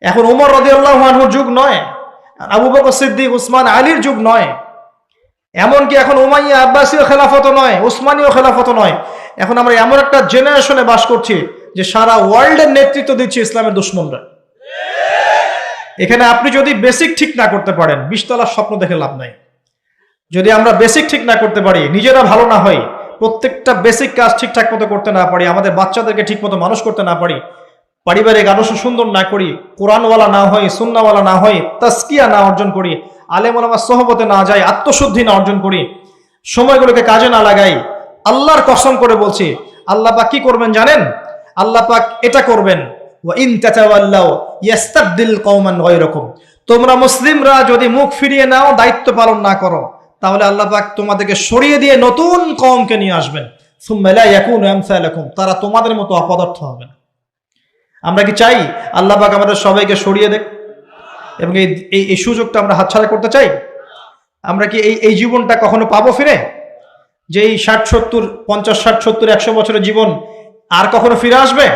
এখন ওমর রাদিয়াল্লাহু আনহুর যুগ নয়, আবু বকর সিদ্দিক, উসমান, আলীর যুগ নয়, এমনকি এখন উমাইয়া আব্বাসীয় খেলাফত নয়, উসমানীয় খেলাফত নয়। এখন আমরা এমন একটা জেনারেশনে বাস করছি যে সারা ওয়ার্ল্ডের নেতৃত্ব দিচ্ছে ইসলামের দুশমনরা। এখানে আপনি যদি বেসিক ঠিক না করতে পারেন, 20 তলার স্বপ্ন দেখে লাভ নাই। যদি আমরা বেসিক ঠিক না করতে পারি, নিজেরা ভালো না হই, প্রত্যেকটা বেসিক কাজ ঠিকঠাক মতো করতে না পারি, আমাদের বাচ্চাদেরকে ঠিক মতো মানুষ করতে না পারি, পারিবারিক আদর্শ সুন্দর না করি, কোরআনওয়ালা না হই, সুন্নাওয়ালা না হই, তাসকিয়া না অর্জন করি, আলেম ওলামার সোহবতে না যাই, আত্মশুদ্ধি না অর্জন করি, সময়গুলোকে কাজে না লাগাই, আল্লাহর কসম করে বলছি, আল্লাহ পাক কি করবেন জানেন? আল্লাহ পাক এটা করবেন, ওয়া ইন তাতাওয়াল্লাউ ইয়াস্তাবদিল কওমান গায়রাকুম। তোমরা মুসলিমরা যদি মুখ ফিরিয়ে নাও, দায়িত্ব পালন না করো, তাহলে আল্লাহ পাক তোমাদেরকে সরিয়ে দিয়ে নতুন কওমকে নিয়ে আসবেন। সুম্মা লা ইয়াকুনু আমসালাকুম, তারা তোমাদের মতো অপদার্থ হবে না। আমরা কি চাই আল্লাহ পাক আমাদের সবাইকে সরিয়ে দেখ এবং এই সুযোগটা আমরা হাতছাড়া করতে চাই? আমরা কি এই জীবনটা কখনো পাবো ফিরে? যে এই 60-70, 50-60-70, 100 বছরের জীবন আর কখনো ফিরে আসবে?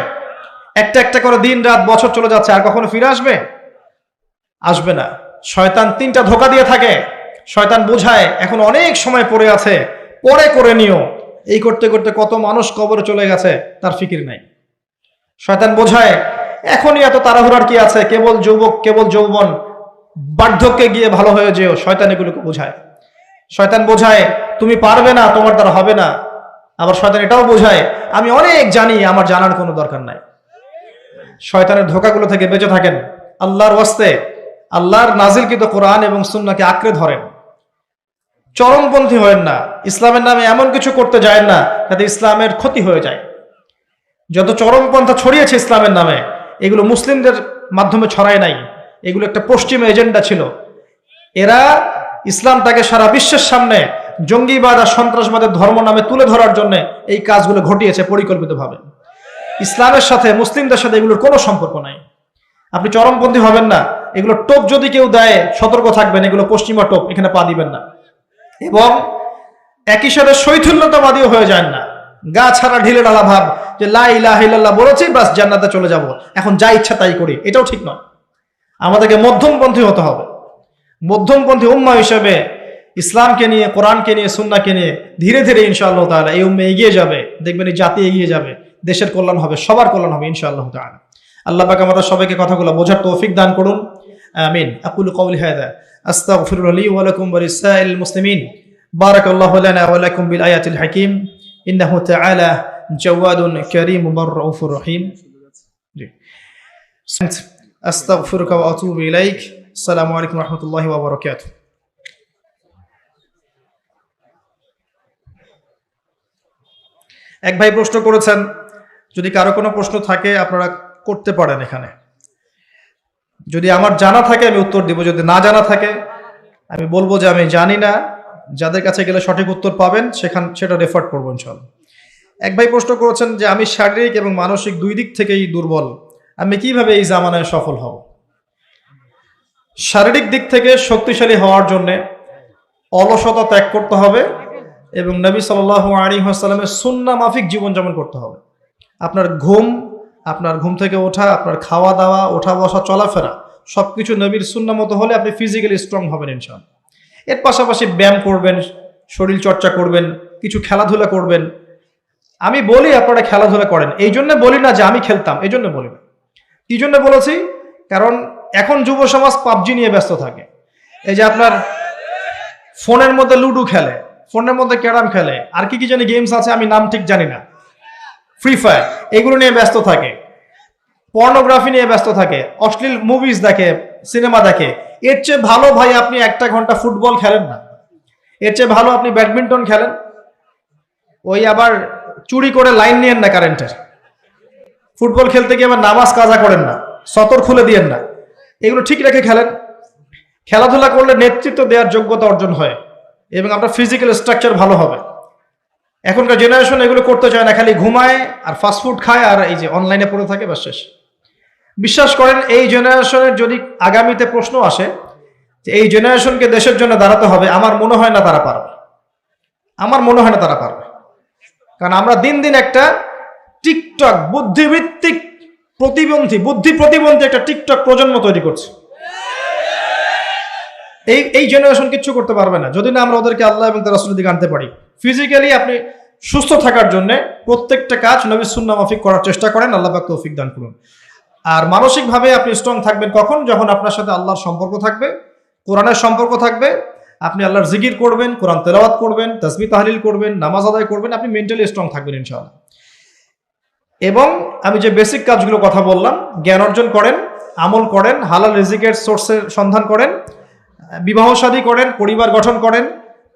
একটা করে দিন রাত বছর চলে যাচ্ছে, আর কখনো ফিরে আসবে? আসবে না। শয়তান 3টা ধোঁকা দিয়ে থাকে। শয়তান বোঝায় এখন অনেক সময় পড়ে আছে, পরে করে নিও। এই করতে করতে কত মানুষ কবরে চলে গেছে, তার ফিকির নাই। শয়তান বোঝায় এখনই এত তাড়াহুড়ার কি আছে, কেবল যুবক, কেবল যৌবন, বার্ধক্যে গিয়ে ভালো হয়ে যেও। শয়তান এগুলোকে বোঝায়। শয়তান বোঝায় তুমি পারবে না, তোমার দ্বারা হবে না। আবার শয়তান এটাও বোঝায় আমি অনেক জানি, আমার জানার কোনো দরকার নাই। শয়তানের ধোঁকাগুলো থেকে বেঁচে থাকেন। আল্লাহর ওয়াস্তে আল্লাহর নাজিলকৃত কোরআন এবং সুন্নাহকে আঁকড়ে ধরেন। চরমপন্থী হয়েন না। ইসলামের নামে এমন কিছু করতে যায় না যাতে ইসলামের ক্ষতি হয়ে যায়। যত চরমপন্থা ছড়িয়েছে ইসলামের নামে, এগুলো মুসলিমদের মাধ্যমে ছড়ায় নাই। এগুলো একটা পশ্চিম এজেন্ডা ছিল। এরা ইসলামটাকে সারা বিশ্বের সামনে জঙ্গিবাদ আর সন্ত্রাসবাদের ধর্ম নামে তুলে ধরার জন্য এই কাজগুলো ঘটিয়েছে পরিকল্পিতভাবে। ইসলামের সাথে, মুসলিমদের সাথে এগুলোর কোনো সম্পর্ক নাই। আপনি চরমপন্থী হবেন না। এগুলো টোপ যদি কেউ দেয়, সতর্ক থাকবেন, এগুলো পশ্চিমা টোপ, এখানে পা দিবেন না। এবং একই সাথে শৈথুল্যতাবাদীও হয়ে যায় না। গা ছাড়া ঢিলে ঢালা ভাব যে লা ইলাহা ইল্লাল্লাহ বলেছি, বাস জান্নাতে চলে যাব, এখন যা ইচ্ছা তাই করি, এটাও ঠিক নয়। আমাদেরকে মধ্যমপন্থী হতে হবে। মধ্যমপন্থী উম্মাহ হিসেবে ইসলামকে নিয়ে, কোরআনকে নিয়ে, সুন্নাহকে নিয়ে ধীরে ধীরে ইনশাআল্লাহ তাআলা এই উম্মাহ এগিয়ে যাবে। দেখবেন এই জাতি এগিয়ে যাবে, দেশের কল্যাণ হবে, সবার কল্যাণ হবে ইনশাআল্লাহ তাআলা। আল্লাহ পাক আমাদের সবাইকে কথাগুলো বোঝার তৌফিক দান করুন। আমিন। আকুলু কওলি হাযা আস্তাগফিরু লি ওয়া লাকুম ওয়া লিসাইরিল মুসলিমিন। বারাকাল্লাহু লানা ওয়া লাকুম বিল আয়াতিল হাকীম। ইন্নাহু তাআলা জাওয়াদুন কারীমুর রাউফুর রহিম। জি, আস্তাগফিরুকা ওয়া আতুবু ইলাইক। আসসালামু আলাইকুম ওয়া রাহমাতুল্লাহি ওয়া বারাকাতুহু। এক ভাই প্রশ্ন করেছেন, যদি কারো কোনো প্রশ্ন থাকে আপনারা করতে পারেন এখানে। যদি আমার জানা থাকে আমি উত্তর দিব, যদি না জানা থাকে আমি বলবো যে আমি জানি না। যাদের কাছে গেলে সঠিক উত্তর পাবেন সেটা রেফার করবো ইনশাআল্লাহ। এক ভাই প্রশ্ন করেছেন যে আমি শারীরিক এবং মানসিক দুই দিক থেকেই দুর্বল, আমি কিভাবে এই জামানায় সফল হব? শারীরিক দিক থেকে শক্তিশালী হওয়ার জন্য অলসতা ত্যাগ করতে হবে এবং নবী সাল্লাল্লাহু আলাইহি ওয়াসাল্লামের সুন্নাহ মাফিক জীবনযাপন করতে হবে। আপনার ঘুম আপনার ঘুম থেকে ওঠা, আপনার খাওয়া দাওয়া, ওঠা বসা, চলাফেরা সবকিছু নবীর সুন্নাহ মতো হলে আপনি ফিজিক্যালি স্ট্রং হবেন ইনশাআল্লাহ। এর পাশাপাশি ব্যায়াম করবেন, শরীর চর্চা করবেন, কিছু খেলাধুলা করবেন। আমি বলি আপনারা খেলাধুলা করেন, এই জন্য বলি না যে আমি খেলতাম, এই জন্য বলি না। কি জন্য বলেছি? কারণ এখন যুব সমাজ পাবজি নিয়ে ব্যস্ত থাকে। এই যে আপনার ফোনের মধ্যে লুডো খেলে, ফোনের মধ্যে ক্যারাম খেলে, আর কি কি জানি গেমস আছে আমি নাম ঠিক জানি না, ফ্রি ফায়ার, এগুলো নিয়ে ব্যস্ত থাকে, পর্নোগ্রাফি নিয়ে ব্যস্ত থাকে, অশ্লীল মুভিজ দেখে, সিনেমা দেখে। এর চেয়ে ভালো ভাই আপনি 1 ঘন্টা ফুটবল খেলেন না, এর চেয়ে ভালো আপনি ব্যাডমিন্টন খেলেন। ওই আবার চুরি করে লাইন নিয়েন না কারেন্টের, ফুটবল খেলতে গিয়ে আবার নামাজ কাজা করেন না, সতর খুলে দিয়েন না, এগুলো ঠিক রেখে খেলেন। খেলাধুলা করলে নেতৃত্ব দেওয়ার যোগ্যতা অর্জন হয় এবং আপনার ফিজিক্যাল স্ট্রাকচার ভালো হবে। এখনকার জেনারেশন এগুলো করতে চায় না, খালি ঘুমায় আর ফাস্টফুড খায় আর এই যে অনলাইনে পড়ে থাকে, ব্যাস শেষ। বিশ্বাস করেন এই জেনারেশনের যদি আগামীতে প্রশ্ন আসে যে এই জেনারেশনকে দেশের জন্য দাঁড়াতে হবে, আমার মনে হয় না তারা পারবে, আমার মনে হয় না তারা পারবে। কারণ আমরা দিন দিন একটা টিকটক বুদ্ধিভিত্তিক বুদ্ধি প্রতিবন্ধী একটা টিকটক প্রজন্ম তৈরি করছি। এই জেনারেশন কিচ্ছু করতে পারবে না যদি না আমরা ওদেরকে আল্লাহ এবং তার রাসূলের দিকে আনতে পারি। ফিজিক্যালি আপনি সুস্থ থাকার জন্য প্রত্যেকটা কাজ নবীর সুন্নাহ মাফিক করার চেষ্টা করেন, আল্লাহ পাক তৌফিক দান করুন। আর মানসিকভাবে আপনি স্ট্রং থাকবেন কখন? যখন আপনার সাথে আল্লাহর সম্পর্ক থাকবে, কোরআনের সম্পর্ক থাকবে, আপনি আল্লাহর জিকির করবেন, কোরআন তেলাওয়াত করবেন, তাসবিহ তাহলিল করবেন, নামাজ আদায় করবেন, আপনি মেন্টালি স্ট্রং থাকবেন ইনশাআল্লাহ। এবং আমি যে বেসিক কাজগুলো কথা বললাম, জ্ঞান অর্জন করেন, আমল করেন, হালাল রিজিকের সোর্সের সন্ধান করেন, বিবাহ শাদী করেন, পরিবার গঠন করেন,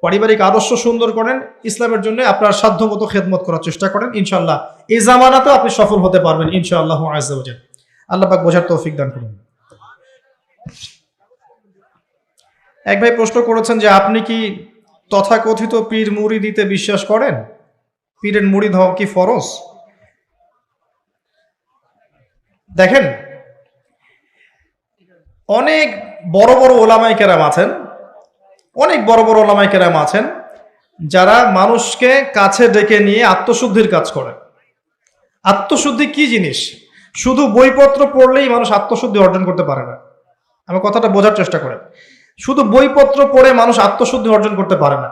পারিবারিক আদর্শ সুন্দর করেন, ইসলামের জন্য আপনার সাধ্যমতো খেদমত করার চেষ্টা করেন, ইনশাআল্লাহ এই জামানাতেও আপনি সফল হতে পারবেন ইনশাআল্লাহ আযজা ওয়া জাল। আল্লাহ পাক বোঝার তৌফিক দান করুন। এক ভাই প্রশ্ন করেছেন যে আপনি কি তথাকথিত পীর মুরিদিতে বিশ্বাস করেন? পীরের মুরিদ হওয়া কি ফরজ? দেখেন, অনেক বড় বড় ওলামায়ে কেরাম আছেন, অনেক বড় বড় ওলামায়ে কেরাম আছেন যারা মানুষকে কাছে ডেকে নিয়ে আত্মশুদ্ধির কাজ করে। আত্মশুদ্ধি কি জিনিস? শুধু বইপত্র পড়লেই মানুষ আত্মশুদ্ধি অর্জন করতে পারে না। আমি কথাটা বোঝার চেষ্টা করেন। শুধু বইপত্র পড়ে মানুষ আত্মশুদ্ধি অর্জন করতে পারে না।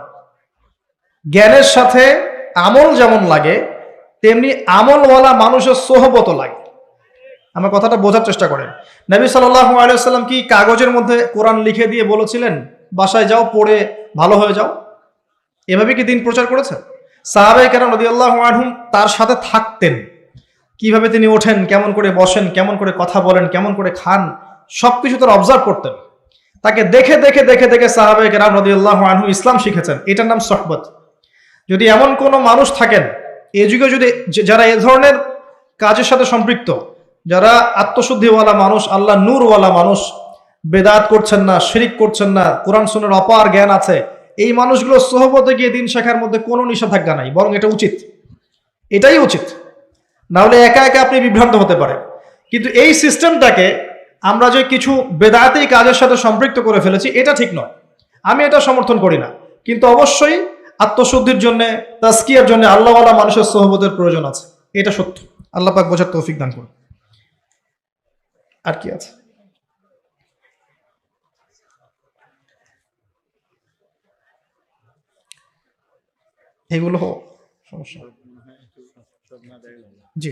জ্ঞানের সাথে আমল যেমন লাগে, তেমনি আমলওয়ালা মানুষের সোহবত লাগে। আমার কথাটা বোঝার চেষ্টা করেন। নবী সাল্লাল্লাহু আলাইহি ওয়াসাল্লাম কি কাগজের মধ্যে কোরআন লিখে দিয়ে বলেছিলেন বাসায় যাও পড়ে ভালো হয়ে যাও? এভাবে কি দিন প্রচার করেছেন? সাহাবায়ে কেরাম রাদিয়াল্লাহু আনহুম তার সাথে থাকতেন, কিভাবে তিনি ওঠেন, কেমন করে বসেন, কেমন করে কথা বলেন, কেমন করে খান, সবকিছু তারা অবজার্ভ করতেন। তাকে দেখে দেখে দেখে দেখে সাহাবায়ে কেরাম রাদিয়াল্লাহু আনহু ইসলাম শিখেছেন। এটার নাম সুহবত। যদি এমন কোনো মানুষ থাকেন এই যুগে, যদি যারা এ ধরনের কাজের সাথে সম্পৃক্ত, যারা আত্মশুদ্ধিওয়ালা মানুষ, আল্লাহ নূরওয়ালা মানুষ, বেদাত করছেন না, শিরিক করছেন না, কোরআন সুন্নাহর অপার জ্ঞান আছে, এই মানুষগুলো সোহবতে গিয়ে দিন শেখার মধ্যে কোনো নিষেধাজ্ঞা নাই, বরং এটা উচিত, এটাই উচিত। না হলে একা একা আপনি বিভ্রান্ত হতে পারেন। কিন্তু এই সিস্টেমটাকে আমরা যে কিছু বেদাতি কাজের সাথে সম্পৃক্ত করে ফেলেছি, এটা ঠিক নয়। আমি এটা সমর্থন করি না। কিন্তু অবশ্যই আত্মশুদ্ধির জন্য, তাজকিয়ার জন্য আল্লাহওয়ালা মানুষের সোহবতের প্রয়োজন আছে, এটা সত্য। আল্লাহ পাক বোঝার তৌফিক দান করুন। আর কি আছে? এগুলো সমস্যা। জি,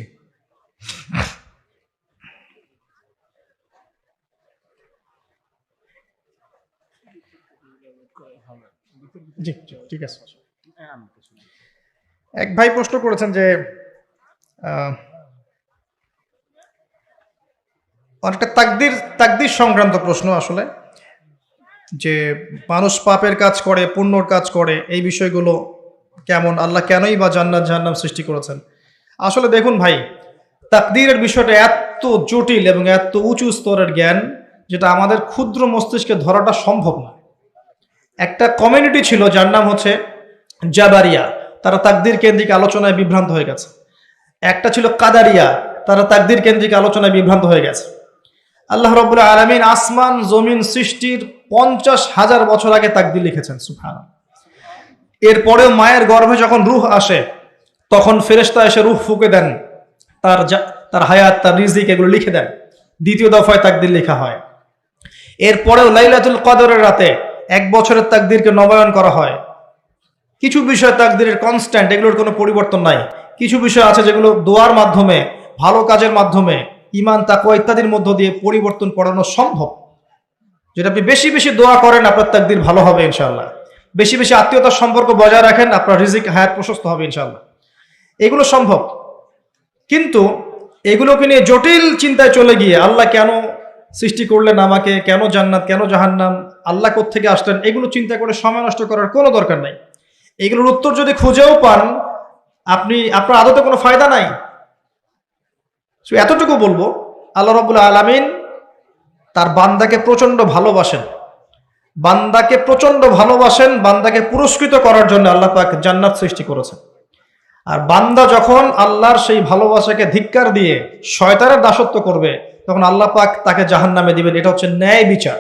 জি, ঠিক আছে। এক ভাই প্রশ্ন করেছেন যে অনেকটা তাকদীর সংক্রান্ত প্রশ্ন আসলে, যে মানুষ পাপের কাজ করে, পুণ্যর কাজ করে, এই বিষয়গুলো কেমন, আল্লাহ কেনই বা জান্নাত জাহান্নাম সৃষ্টি করেছেন। আসলে দেখুন ভাই, তাকদীরের বিষয়টা এত জটিল এবং এত উঁচু স্তরের জ্ঞান, যেটা আমাদের ক্ষুদ্র মস্তিষ্কে ধরাটা সম্ভব না। একটা কমিউনিটি ছিল যার নাম হচ্ছে জাবারিয়া, তারা তাকদীর কেন্দ্রিক আলোচনায় বিভ্রান্ত হয়ে গেছে। একটা ছিল কাদারিয়া, তারা তাকদীর কেন্দ্রিক আলোচনায় বিভ্রান্ত হয়ে গেছে। আল্লাহ রাব্বুল আলামিন আসমান জমিন সৃষ্টির 50,000 বছর আগে তাকদীর লিখেছেন, সুবহানাল্লাহ। এরপরেও মায়ের গর্ভে যখন রূহ আসে, তখন ফেরেশতা এসে রূহ ফুঁকে দেন, তার হায়াত, তার রিজিক এগুলো লিখে দেন। দ্বিতীয় দফায় তাকদির লেখা হয়। এরপরেও লাইলাতুল কদরের রাতে 1 বছরের তাকদিরকে নবায়ন করা হয়। কিছু বিষয় তাকদিরের কনস্ট্যান্ট, এগুলোর কোনো পরিবর্তন নাই। কিছু বিষয় আছে যেগুলো দোয়ার মাধ্যমে, ভালো কাজের মাধ্যমে, ঈমান তাকওয়া ইত্যাদির মধ্য দিয়ে পরিবর্তন করানো সম্ভব। যেটা আপনি বেশি বেশি দোয়া করেন, আপনার তাকদির ভালো হবে ইনশাআল্লাহ। বেশি বেশি আত্মীয়তার সম্পর্ক বজায় রাখেন, আপনার রিজিক, হায়াত প্রশস্ত হবে ইনশাআল্লাহ। এগুলো সম্ভব। কিন্তু এগুলোকে নিয়ে জটিল চিন্তায় চলে গিয়ে আল্লাহ কেন সৃষ্টি করলেন আমাকে, কেন জান্নাত, কেন জাহান্নাম, আল্লাহ কোত্থেকে আসলেন, এগুলো চিন্তা করে সময় নষ্ট করার কোনো দরকার নাই। এগুলোর উত্তর যদি খুঁজেও পান, আপনার আদতে কোনো ফায়দা নাই। এতটুকু বলবো, আল্লাহ রাব্বুল আলামিন তার বান্দাকে প্রচন্ড ভালোবাসেন। বান্দাকে প্রচন্ড ভালোবাসেন, বান্দাকে পুরস্কৃত করার জন্য আল্লাহ পাক জান্নাত সৃষ্টি করেছেন। আর বান্দা যখন আল্লাহর সেই ভালোবাসাকে ধিক্কার দিয়ে শয়তানের দাসত্ব করবে, তখন আল্লাহ পাক তাকে জাহান্নামে দিবেন। এটা হচ্ছে ন্যায় বিচার।